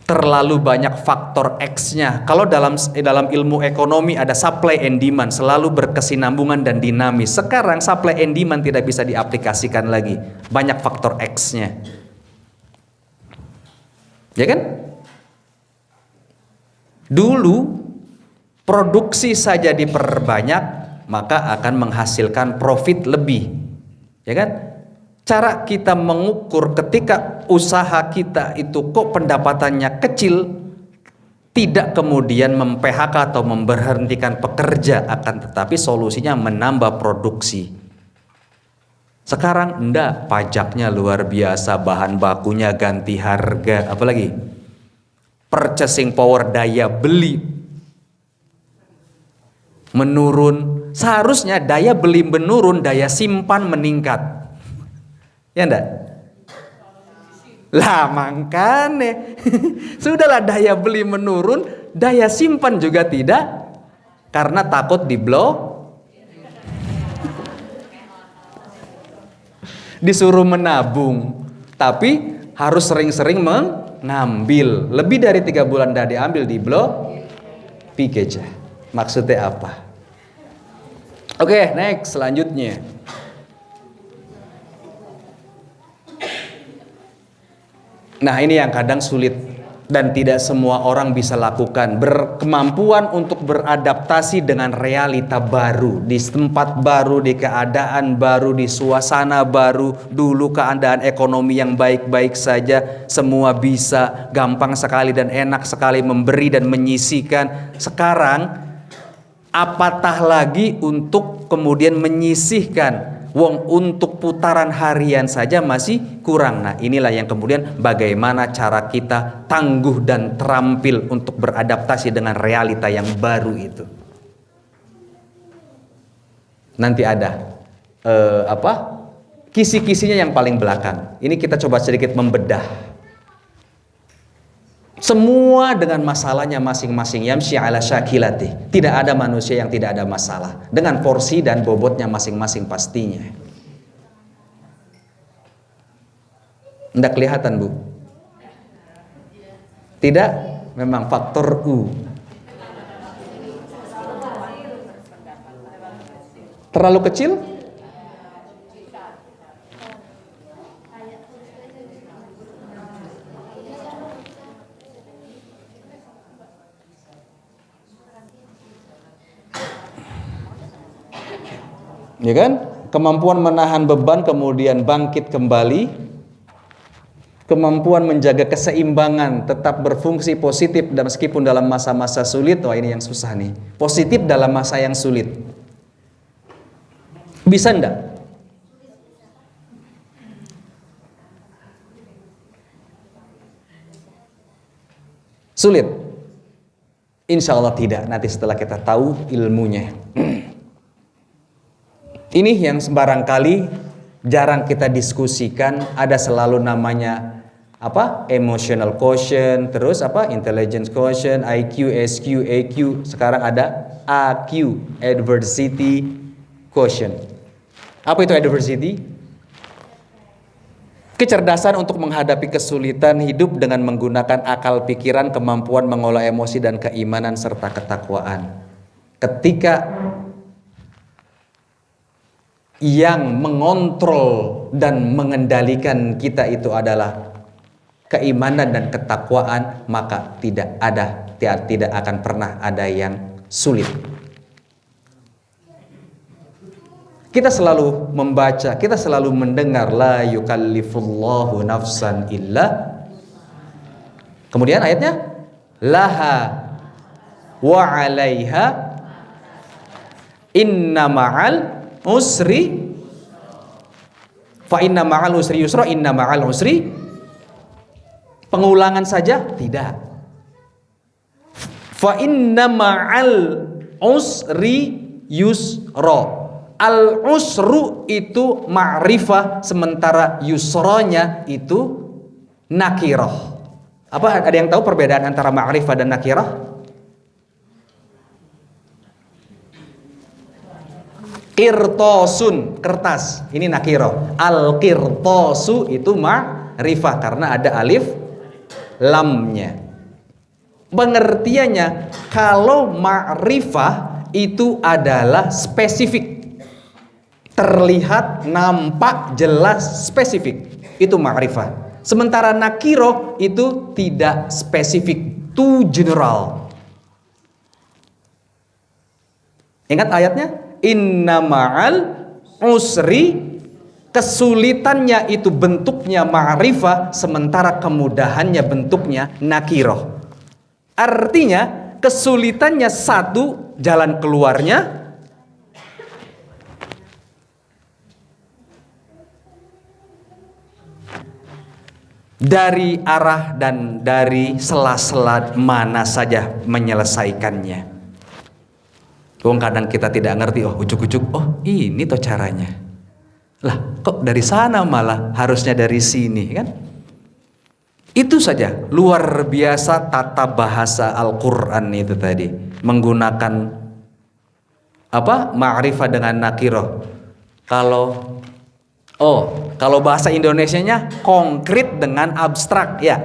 terlalu banyak faktor X-nya. Kalau dalam ilmu ekonomi ada supply and demand, selalu berkesinambungan dan dinamis. Sekarang supply and demand tidak bisa diaplikasikan lagi, banyak faktor X-nya. Ya kan? Dulu produksi saja diperbanyak, maka akan menghasilkan profit lebih. Ya kan? Cara kita mengukur ketika usaha kita itu kok pendapatannya kecil, tidak kemudian mem-PHK atau memberhentikan pekerja, akan tetapi solusinya menambah produksi. Sekarang enggak, pajaknya luar biasa, bahan bakunya ganti harga, apalagi purchasing power, daya beli menurun. Seharusnya daya beli menurun, daya simpan meningkat. Ya enggak? Lah makanya sudahlah daya beli menurun, daya simpan juga tidak, karena takut diblok. Disuruh menabung, tapi harus sering-sering mengambil. Lebih dari 3 bulan dah diambil, diblok, pikir. Maksudnya apa? Oke, next, selanjutnya. Nah, ini yang kadang sulit dan tidak semua orang bisa lakukan. Berkemampuan untuk beradaptasi dengan realita baru, di tempat baru, di keadaan baru, di suasana baru. Dulu keadaan ekonomi yang baik-baik saja, semua bisa, gampang sekali dan enak sekali memberi dan menyisihkan. Sekarang apatah lagi untuk kemudian menyisihkan. Wong untuk putaran harian saja masih kurang. Nah, inilah yang kemudian bagaimana cara kita tangguh dan terampil untuk beradaptasi dengan realita yang baru itu. Nanti ada kisi-kisinya yang paling belakang. Ini kita coba sedikit membedah. Semua dengan masalahnya masing-masing, yamshi ala syakilati. Tidak ada manusia yang tidak ada masalah, dengan porsi dan bobotnya masing-masing pastinya. Tidak kelihatan, Bu? Tidak? Memang faktor U. Terlalu kecil? Ya kan? Kemampuan menahan beban kemudian bangkit kembali. Kemampuan menjaga keseimbangan, tetap berfungsi positif dan meskipun dalam masa-masa sulit. Wah, ini yang susah nih. Positif dalam masa yang sulit. Bisa enggak? Sulit? Insya Allah tidak. Nanti setelah kita tahu ilmunya. Ini yang barangkali jarang kita diskusikan. Ada selalu namanya apa? Emotional quotient, terus apa? Intelligence quotient, IQ, SQ, AQ. Sekarang ada AQ, adversity quotient. Apa itu adversity? Kecerdasan untuk menghadapi kesulitan hidup dengan menggunakan akal pikiran, kemampuan mengolah emosi dan keimanan serta ketakwaan. Ketika yang mengontrol dan mengendalikan kita itu adalah keimanan dan ketakwaan, maka tidak akan pernah ada yang sulit. Kita selalu membaca, kita selalu mendengar la yukallifullahu nafsan illa. Kemudian ayatnya laha wa 'alaiha inna ma'al usri fa inna ma'al usri yusra, inna ma'al usri. Pengulangan saja tidak. Fa inna ma'al usri yusra. Al usru itu ma'rifah, sementara yusronya itu nakirah. Apa ada yang tahu perbedaan antara ma'rifah dan nakirah? Qirtasun, kertas, ini nakirah. Al qirtasu itu ma'rifah karena ada alif lamnya. Pengertiannya, kalau ma'rifah itu adalah spesifik, terlihat, nampak, jelas, spesifik, itu ma'rifah. Sementara nakiro itu tidak spesifik, too general. Ingat ayatnya, inna ma'al usri, kesulitannya itu bentuknya ma'rifah, sementara kemudahannya bentuknya nakiroh. Artinya kesulitannya satu, jalan keluarnya dari arah dan dari sela-sela mana saja menyelesaikannya. Kadang kita tidak ngerti, ujuk-ujuk, ini toh caranya. Lah, kok dari sana malah harusnya dari sini, kan? Itu saja, luar biasa tata bahasa Al-Quran itu tadi, menggunakan ma'rifah dengan nakiroh. Kalau bahasa Indonesianya konkret dengan abstrak, ya,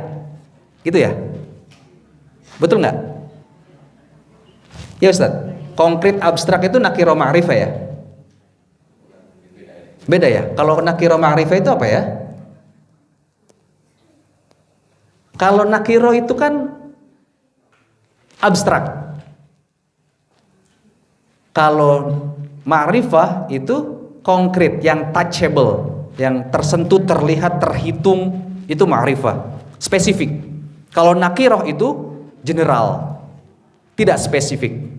gitu ya, betul nggak? Ya Ustaz, konkret abstrak itu nakiroh ma'rifah ya? Beda ya. Kalau nakiroh ma'rifah itu apa ya? Kalau nakiro itu kan abstrak. Kalau ma'rifah itu konkret, yang touchable, yang tersentuh, terlihat, terhitung, itu ma'rifah, spesifik. Kalau nakiroh itu general, tidak spesifik.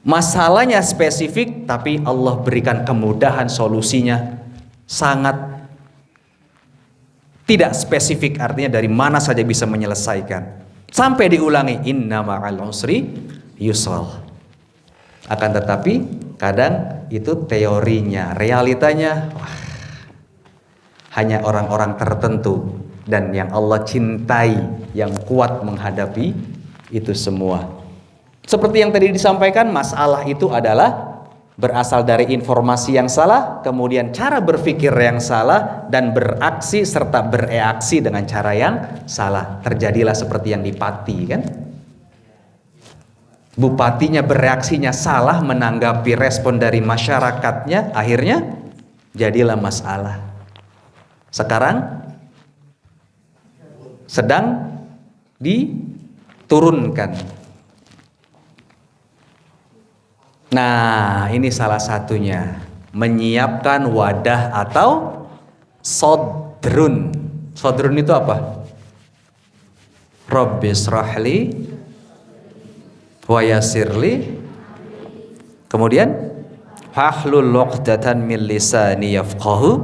Masalahnya spesifik, tapi Allah berikan kemudahan solusinya sangat tidak spesifik, artinya dari mana saja bisa menyelesaikan. Sampai diulangi, inna ma'al usri yusra. Akan tetapi kadang itu teorinya, realitanya hanya orang-orang tertentu dan yang Allah cintai, yang kuat menghadapi itu semua. Seperti yang tadi disampaikan, masalah itu adalah berasal dari informasi yang salah, kemudian cara berpikir yang salah, dan beraksi serta bereaksi dengan cara yang salah. Terjadilah seperti yang di Pati, kan? Bupatinya bereaksinya salah menanggapi respon dari masyarakatnya, akhirnya jadilah masalah. Sekarang sedang diturunkan. Nah, ini salah satunya, menyiapkan wadah atau sodrun. Sodrun itu apa? Rabbis rahli wa yasirli, kemudian fahlul 'uqdatan min lisani yafqahu.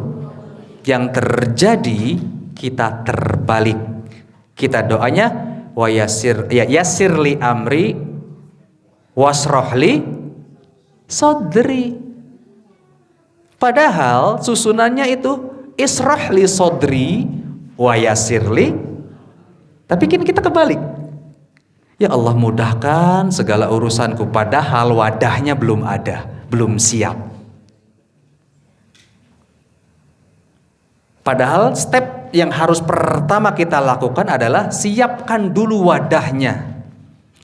Yang terjadi, kita terbalik. Kita doanya wa yasirli amri wasrohli sodri. Padahal susunannya itu israhli sodri wa yasirli, tapi kini kita kebalik. Ya Allah, mudahkan segala urusanku, padahal wadahnya belum ada, belum siap. Padahal step yang harus pertama kita lakukan adalah siapkan dulu wadahnya,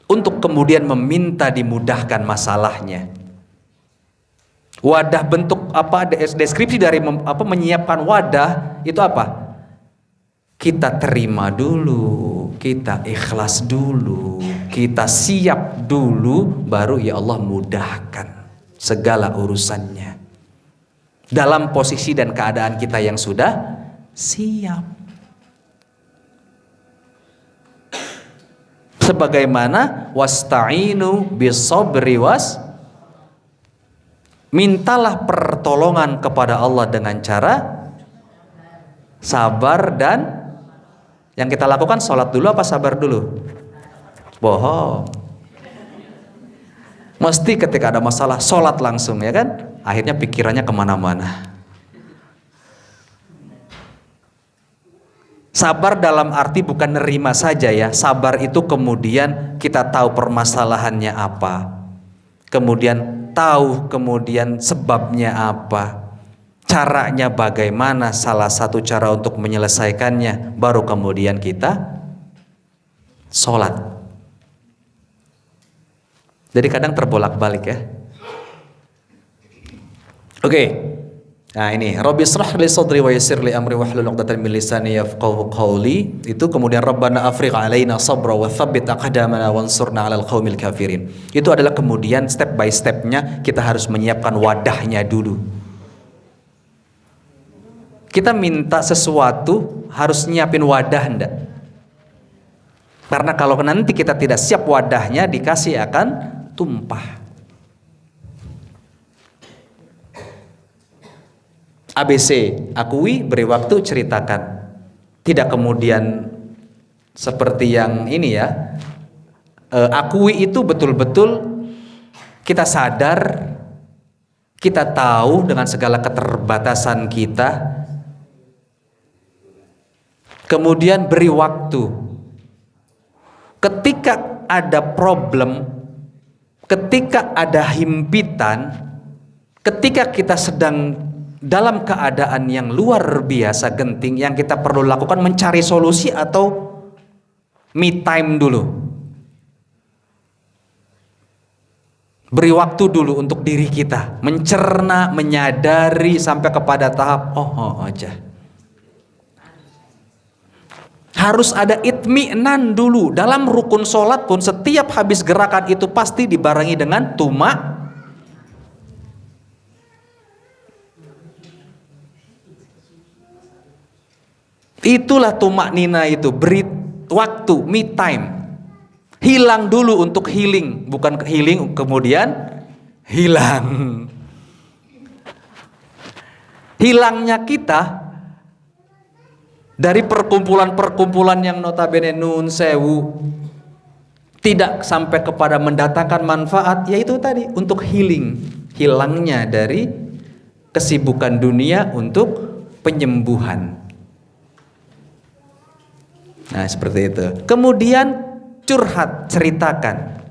untuk kemudian meminta dimudahkan masalahnya. Wadah, bentuk apa, deskripsi dari menyiapkan wadah itu apa? Kita terima dulu, kita ikhlas dulu, kita siap dulu, baru ya Allah mudahkan segala urusannya dalam posisi dan keadaan kita yang sudah siap. Sebagaimana wasta'inu bis-sabri mintalah pertolongan kepada Allah dengan cara sabar, dan yang kita lakukan sholat dulu apa sabar dulu? Bohong. Mesti ketika ada masalah sholat langsung, ya kan? Akhirnya pikirannya kemana-mana. Sabar dalam arti bukan nerima saja ya. Sabar itu kemudian kita tahu permasalahannya apa, kemudian tahu kemudian sebabnya apa, caranya bagaimana, salah satu cara untuk menyelesaikannya, baru kemudian kita Sholat. Jadi kadang terbolak-balik ya. Oke. Nah ini, Rabbi shrah li sadri wa yassir li amri wahlul 'uqdatam min lisani yafqahu qawli. Itu kemudian Rabbana afrigh 'alaina sabra wa tsabbit aqdamana wansurna 'alal qaumil kafirin. Itu adalah kemudian step by stepnya kita harus menyiapkan wadahnya dulu. Kita minta sesuatu harus nyiapin wadah enggak? Karena kalau nanti kita tidak siap wadahnya, dikasih akan tumpah. ABC, akui, beri waktu, ceritakan. Tidak kemudian seperti yang ini ya. Akui itu betul-betul kita sadar, kita tahu dengan segala keterbatasan kita. Kemudian beri waktu. Ketika ada problem, ketika ada himpitan, ketika kita sedang dalam keadaan yang luar biasa genting, yang kita perlu lakukan mencari solusi atau me time dulu. Beri waktu dulu untuk diri kita, mencerna, menyadari sampai kepada tahap aja. Harus ada itmi'nan dulu. Dalam rukun sholat pun setiap habis gerakan itu pasti dibarengi dengan itulah tumaknina itu. Beri waktu, me time. Hilang dulu untuk healing, bukan healing kemudian hilang. Hilangnya kita dari perkumpulan-perkumpulan yang notabene nun sewu tidak sampai kepada mendatangkan manfaat, yaitu tadi untuk healing. Hilangnya dari kesibukan dunia untuk penyembuhan. Nah seperti itu. Kemudian curhat, ceritakan.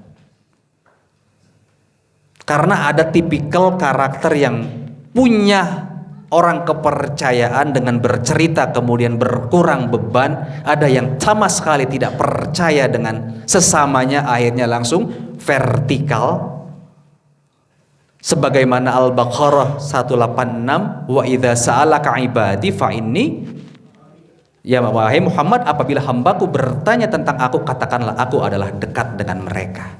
Karena ada tipikal karakter yang punya orang kepercayaan dengan bercerita kemudian berkurang beban. Ada yang sama sekali tidak percaya dengan sesamanya, akhirnya langsung vertikal. Sebagaimana Al-Baqarah 186, wa idza sa'alaka ibadi fa inni, ya wahai Muhammad, apabila hambaku bertanya tentang aku, katakanlah aku adalah dekat dengan mereka.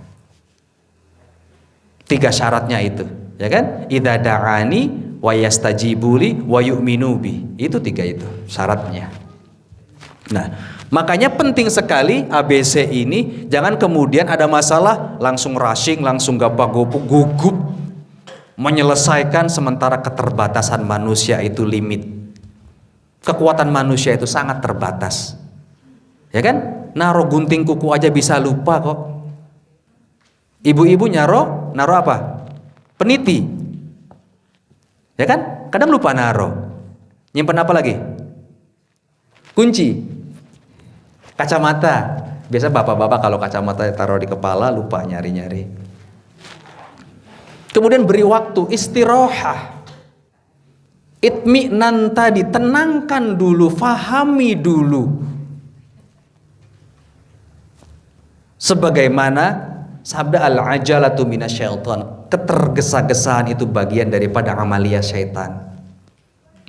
3 syaratnya itu, ya kan? Idza da'ani wa yastajibuli wa yu'minu bi. Itu 3 itu syaratnya. Nah, makanya penting sekali ABC ini. Jangan kemudian ada masalah langsung rushing, langsung gabak-gubuk, gugup menyelesaikan, sementara keterbatasan manusia itu limit. Kekuatan manusia itu sangat terbatas, ya kan? Naruh gunting kuku aja bisa lupa kok. Ibu-ibu naruh apa? Peniti, ya kan? Kadang lupa naruh. Nyimpen apa lagi? Kunci, kacamata. Biasa bapak-bapak kalau kacamata taruh di kepala lupa nyari-nyari. Kemudian beri waktu istirahat. Itmi'nan tadi, tenangkan dulu, fahami dulu. Sebagaimana sabda al-ajalatu minasyaitan, ketergesa-gesaan itu bagian daripada amalia syaitan.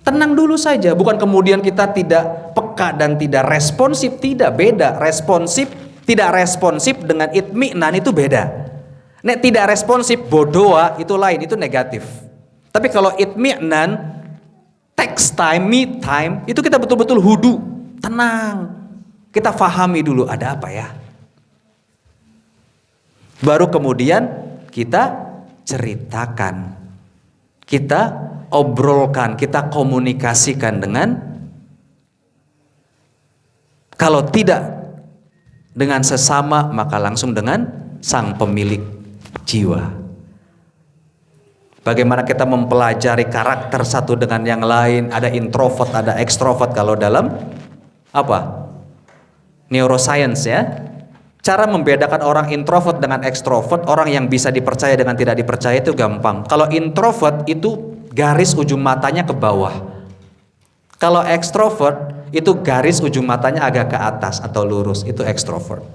Tenang dulu saja, bukan kemudian kita tidak peka dan tidak responsif. Tidak, beda. Responsif, tidak responsif dengan itmi'nan itu beda. Nek tidak responsif, bodoa, itu lain, itu negatif. Tapi kalau itmi'nan, text time, me time, itu kita betul-betul hudu, tenang. Kita fahami dulu ada apa ya. Baru kemudian kita ceritakan, kita obrolkan, kita komunikasikan dengan, kalau tidak dengan sesama, maka langsung dengan sang pemilik jiwa. Bagaimana kita mempelajari karakter satu dengan yang lain. Ada introvert, ada ekstrovert kalau dalam apa? Neuroscience ya. Cara membedakan orang introvert dengan ekstrovert, orang yang bisa dipercaya dengan tidak dipercaya itu gampang. Kalau introvert itu garis ujung matanya ke bawah. Kalau ekstrovert itu garis ujung matanya agak ke atas atau lurus, itu ekstrovert.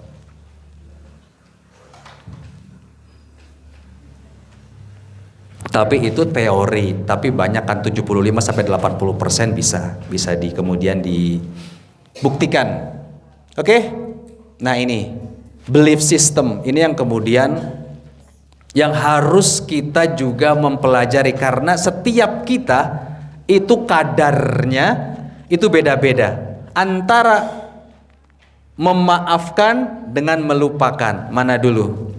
Tapi itu teori, tapi banyak kan 75 sampai 80% bisa kemudian dibuktikan. Oke? Nah, ini belief system ini yang kemudian yang harus kita juga mempelajari, karena setiap kita itu kadarnya itu beda-beda antara memaafkan dengan melupakan. Mana dulu?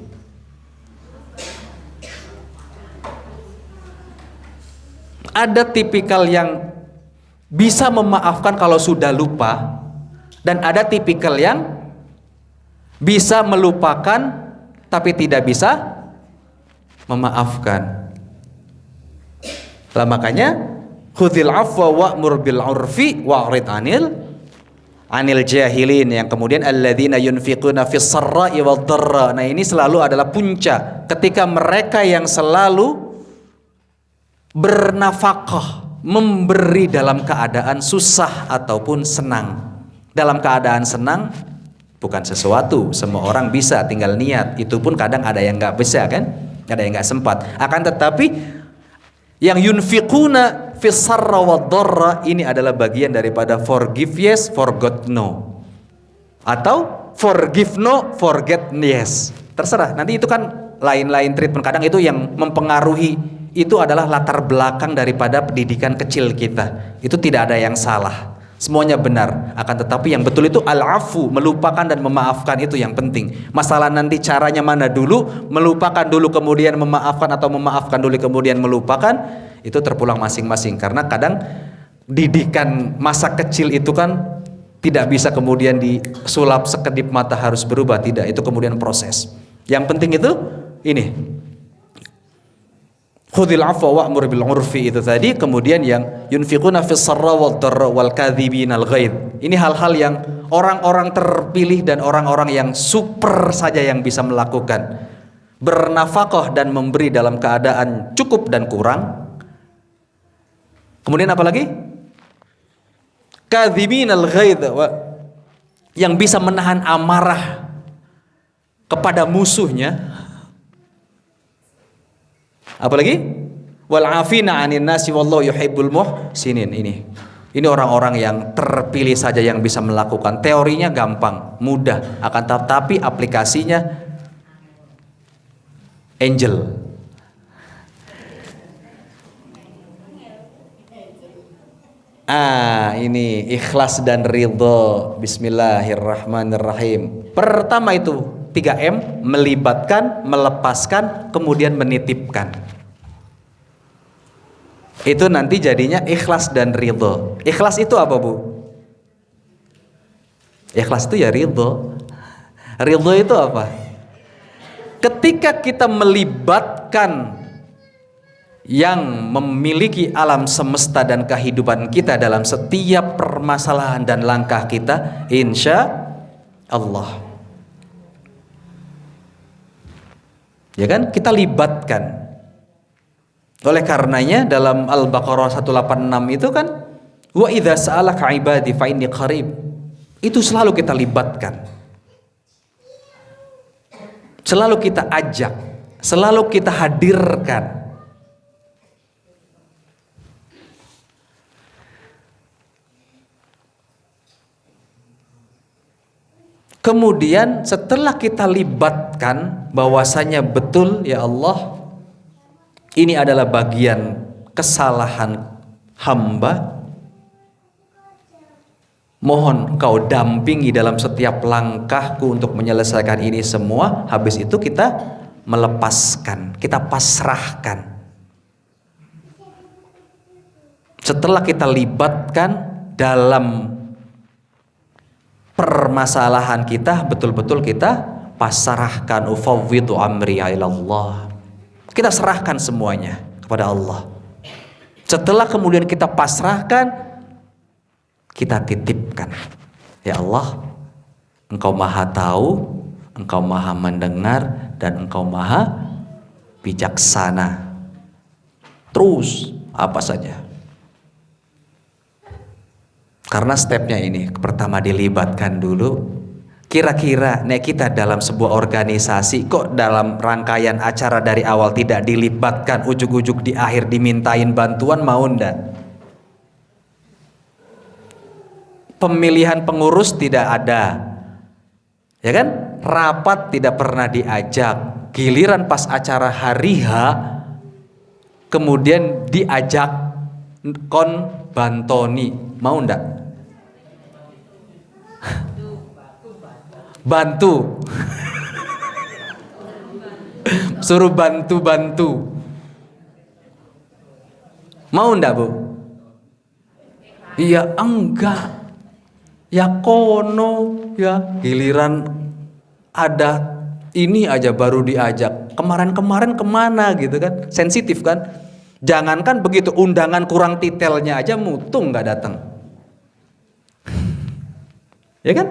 Ada tipikal yang bisa memaafkan kalau sudah lupa, dan ada tipikal yang bisa melupakan tapi tidak bisa memaafkan. Lah makanya khudhil afwa wa'mur bil 'urfi wa'rid 'anil jahilin, yang kemudian alladzina yunfiquna fis sarra'i wad dharra. Nah, ini selalu adalah puncak ketika mereka yang selalu bernafkah, memberi dalam keadaan susah ataupun senang. Dalam keadaan senang bukan sesuatu semua orang bisa, tinggal niat. Itu pun kadang ada yang nggak bisa kan, ada yang nggak sempat. Akan tetapi yang yunfiquna fis sarra wad dharra ini adalah bagian daripada forgive yes, forgot no, atau forgive no, forget yes. Terserah, nanti itu kan lain-lain treatment. Kadang itu yang mempengaruhi itu adalah latar belakang daripada pendidikan kecil kita. Itu tidak ada yang salah, semuanya benar. Akan tetapi yang betul itu al-afu, melupakan dan memaafkan, itu yang penting. Masalah nanti caranya mana dulu, melupakan dulu kemudian memaafkan, atau memaafkan dulu kemudian melupakan, itu terpulang masing-masing. Karena kadang didikan masa kecil itu kan tidak bisa kemudian disulap sekedip mata harus berubah, tidak. Itu kemudian proses. Yang penting itu ini, khudhil afwa wa'mur bil 'urfi itu tadi. Kemudian yang yunfiquna fis sarra wad dharra wal kadzibinal ghaidz. Ini hal-hal yang orang-orang terpilih dan orang-orang yang super saja yang bisa melakukan. Bernafkah dan memberi dalam keadaan cukup dan kurang. Kemudian apa lagi? Kadzibinal ghaidz, yang bisa menahan amarah kepada musuhnya. Apalagi wal afina 'anil nasi wallahu yuhibbul muhsinin. Ini orang-orang yang terpilih saja yang bisa melakukan. Teorinya gampang, mudah, akan tetapi aplikasinya angel. Ini ikhlas dan ridho. Bismillahirrahmanirrahim. Pertama itu 3M, melibatkan, melepaskan, kemudian menitipkan. Itu nanti jadinya ikhlas dan ridho. Ikhlas itu apa, Bu? Ikhlas itu ya ridho. Ridho itu apa? Ketika kita melibatkan yang memiliki alam semesta dan kehidupan kita dalam setiap permasalahan dan langkah kita, insya Allah, ya kan, kita libatkan. Oleh karenanya dalam Al-Baqarah 186 itu kan, wa idza sa'alaka ibadi fa inni qarib, itu selalu kita libatkan, selalu kita ajak, selalu kita hadirkan. Kemudian setelah kita libatkan bahwasanya betul ya Allah, ini adalah bagian kesalahan hamba, mohon Engkau dampingi dalam setiap langkahku untuk menyelesaikan ini semua. Habis itu kita melepaskan, kita pasrahkan. Setelah kita libatkan dalam permasalahan kita, betul-betul kita pasrahkan. Ufawwidu amri ilallah, kita serahkan semuanya kepada Allah. Setelah kemudian kita pasrahkan, kita titipkan. Ya Allah, Engkau maha tahu, Engkau maha mendengar, dan Engkau maha bijaksana. Terus apa saja. Karena stepnya ini, pertama dilibatkan dulu, Kira-kira nek kita dalam sebuah organisasi kok dalam rangkaian acara dari awal tidak dilibatkan, ujuk-ujuk di akhir dimintain bantuan, mau ndak? Pemilihan pengurus tidak ada, ya kan? Rapat tidak pernah diajak. Giliran pas acara hari H kemudian diajak kon bantoni, mau ndak? Bantu. Suruh bantu-bantu. Mau ndak, Bu? Iya, enggak. Ya kono, ya giliran ada ini aja baru diajak. Kemarin-kemarin kemana gitu kan? Sensitif kan? Jangankan begitu, undangan kurang titelnya aja mutung nggak datang. Ya kan?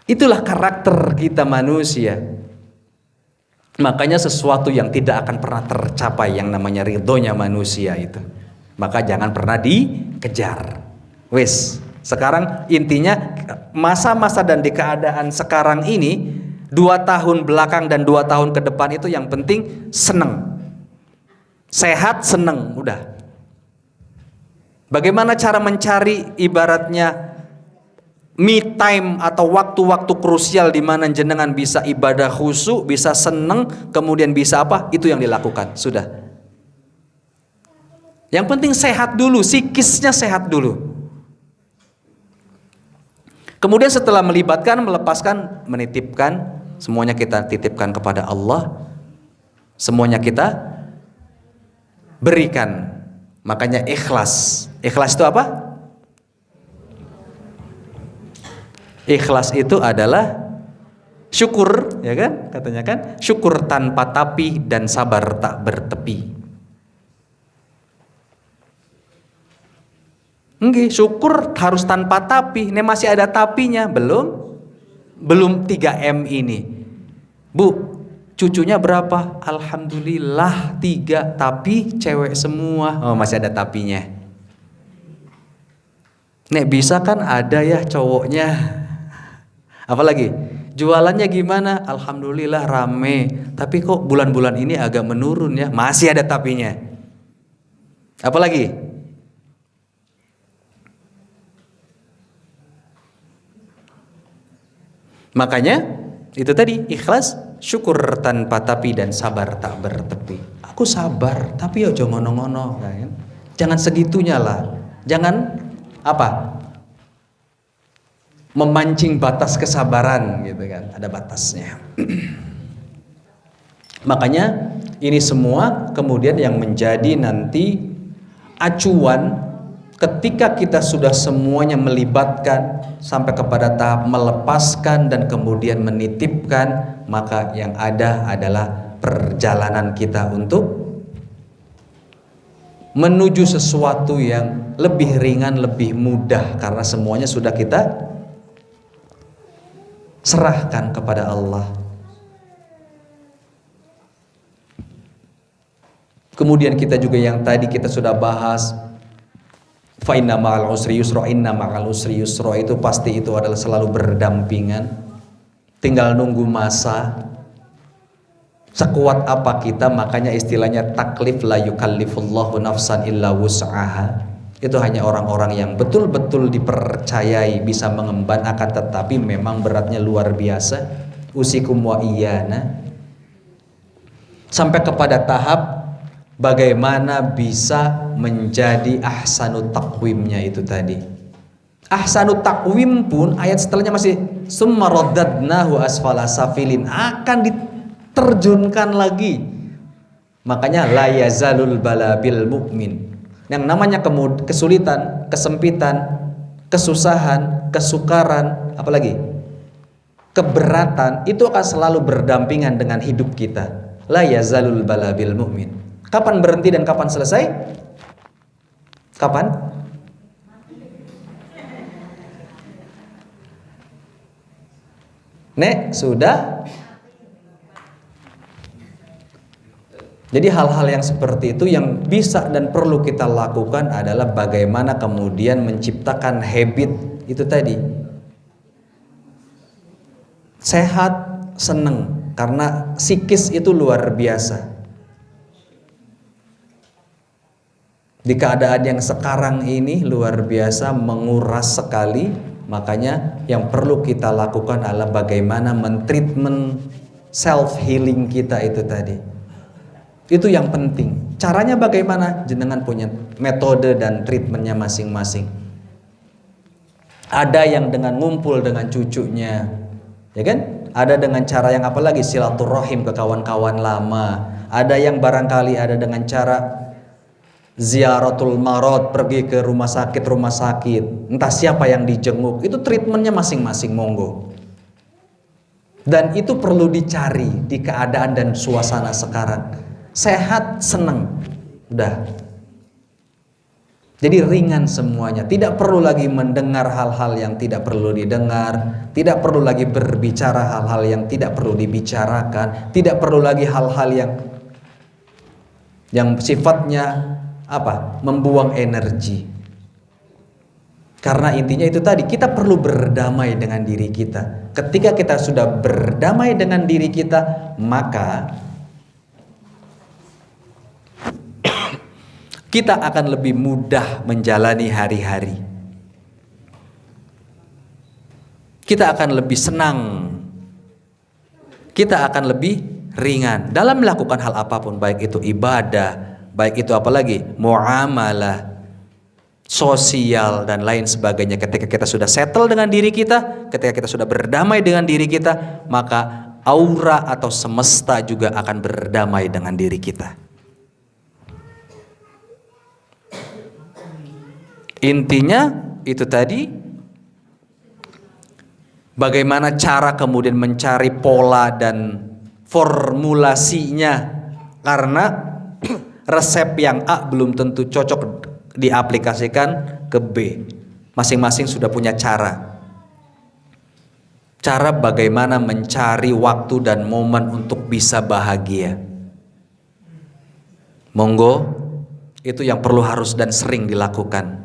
Itulah karakter kita manusia. Makanya sesuatu yang tidak akan pernah tercapai yang namanya ridhonya manusia itu, maka jangan pernah dikejar. Wes, sekarang intinya masa-masa dan di keadaan sekarang ini 2 tahun belakang dan 2 tahun ke depan itu yang penting seneng, sehat, seneng, udah. Bagaimana cara mencari ibaratnya me time atau waktu-waktu krusial di mana jenengan bisa ibadah khusyuk, bisa seneng, kemudian bisa apa? Itu yang dilakukan, sudah. Yang penting sehat dulu, psikisnya sehat dulu. Kemudian setelah melibatkan, melepaskan, menitipkan, semuanya kita titipkan kepada Allah. Semuanya kita berikan. Makanya ikhlas. Ikhlas itu apa? Ikhlas itu adalah syukur, ya kan? Katanya kan, syukur tanpa tapi dan sabar tak bertepi. Nggih, syukur harus tanpa tapi. Ini masih ada tapinya, belum 3M ini. Bu, cucunya berapa? Alhamdulillah 3, tapi cewek semua. Oh, masih ada tapinya. Nek bisa kan ada ya cowoknya. Apalagi jualannya gimana? Alhamdulillah rame, tapi kok bulan-bulan ini agak menurun ya. Masih ada tapinya. Apalagi? Makanya itu tadi ikhlas, syukur tanpa tapi dan sabar tak bertepi. Aku sabar, tapi ya jangan ngono-ngono, kan? Jangan segitunya lah. Jangan apa? Memancing batas kesabaran gitu kan, ada batasnya. Makanya ini semua kemudian yang menjadi nanti acuan ketika kita sudah semuanya melibatkan sampai kepada tahap melepaskan dan kemudian menitipkan, maka yang ada adalah perjalanan kita untuk menuju sesuatu yang lebih ringan, lebih mudah karena semuanya sudah kita serahkan kepada Allah. Kemudian kita juga yang tadi kita sudah bahas, fa inna ma'al usri yusra, inna ma'al usri yusra, itu pasti itu adalah selalu berdampingan. Tinggal nunggu masa. Sekuat apa kita, makanya istilahnya taklif la yukallifullahu nafsan illa wus'aha. Itu hanya orang-orang yang betul-betul dipercayai bisa mengemban, akan tetapi memang beratnya luar biasa. Usikum wa iyana. Sampai kepada tahap bagaimana bisa menjadi ahsanut taqwimnya itu tadi. Ahsanut taqwim pun ayat setelahnya masih summa raddadnahu asfala safilin, akan diterjunkan lagi. Makanya la yazalul balabil mu'min. Yang namanya kesulitan, kesempitan, kesusahan, kesukaran, apalagi keberatan, itu akan selalu berdampingan dengan hidup kita. La yazalul balabil mu'min. Kapan berhenti dan kapan selesai? Kapan? Nek, sudah. Jadi hal-hal yang seperti itu yang bisa dan perlu kita lakukan adalah bagaimana kemudian menciptakan habit itu tadi. sehat, seneng, karena psikis itu luar biasa. Di keadaan yang sekarang ini luar biasa, menguras sekali. Makanya yang perlu kita lakukan adalah bagaimana mentreatment self healing kita itu tadi. Itu yang penting. Caranya bagaimana? Jenengan punya metode dan treatmentnya masing-masing. Ada yang dengan ngumpul dengan cucunya, ya kan? Ada dengan cara yang apalagi silaturahim ke kawan-kawan lama. Ada yang barangkali ada dengan cara ziaratul marad, pergi ke rumah sakit, entah siapa yang dijenguk. Itu treatmentnya masing-masing, monggo. Dan itu perlu dicari di keadaan dan suasana sekarang. Sehat, seneng, udah. Jadi ringan semuanya. Tidak perlu lagi mendengar hal-hal yang tidak perlu didengar. Tidak perlu lagi berbicara hal-hal yang tidak perlu dibicarakan. Tidak perlu lagi hal-hal yang sifatnya membuang energi. Karena intinya itu tadi, kita perlu berdamai dengan diri kita. Ketika kita sudah berdamai dengan diri kita, maka kita akan lebih mudah menjalani hari-hari. Kita akan lebih senang. Kita akan lebih ringan dalam melakukan hal apapun, baik itu ibadah, baik itu apalagi muamalah, sosial dan lain sebagainya. Ketika kita sudah settle dengan diri kita, ketika kita sudah berdamai dengan diri kita, maka aura atau semesta juga akan berdamai dengan diri kita. Intinya itu tadi, bagaimana cara kemudian mencari pola dan formulasinya, karena resep yang A belum tentu cocok diaplikasikan ke B. Masing-masing sudah punya cara. Cara bagaimana mencari waktu dan momen untuk bisa bahagia. Monggo, itu yang perlu harus dan sering dilakukan.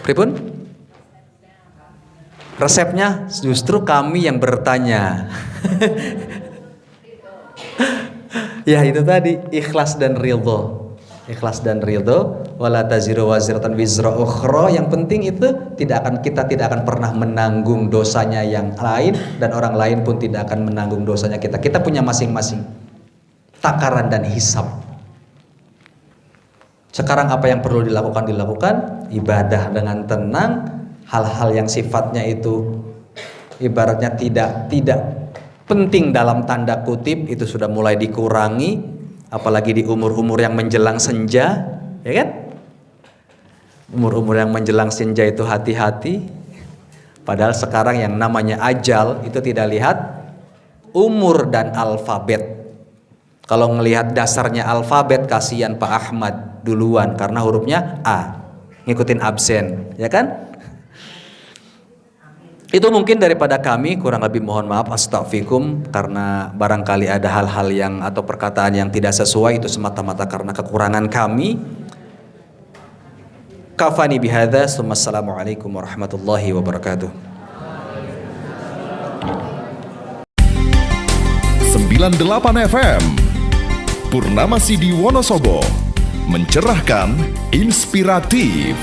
Pripun? Resepnya justru kami yang bertanya. Ya itu tadi, ikhlas dan ridho. Ikhlas dan ridho, wala taziru waziratan wizra ukhra. Yang penting itu kita tidak akan pernah menanggung dosanya yang lain, dan orang lain pun tidak akan menanggung dosanya kita. Kita punya masing-masing takaran dan hisab. Sekarang apa yang perlu dilakukan, ibadah dengan tenang. Hal-hal yang sifatnya itu ibaratnya tidak penting dalam tanda kutip, itu sudah mulai dikurangi, apalagi di umur-umur yang menjelang senja, ya kan? Umur-umur yang menjelang senja itu hati-hati. Padahal sekarang yang namanya ajal itu tidak lihat umur dan alfabet. Kalau ngelihat dasarnya alfabet, kasihan Pak Ahmad duluan karena hurufnya A, ngikutin absen, ya kan? Itu mungkin daripada kami, kurang lebih mohon maaf, astaghfirukum, karena barangkali ada hal-hal yang atau perkataan yang tidak sesuai, itu semata-mata karena kekurangan kami. Kafani bihadza, assalamualaikum warahmatullahi wabarakatuh. 98 FM Purnama Sidi Wonosobo, mencerahkan, inspiratif.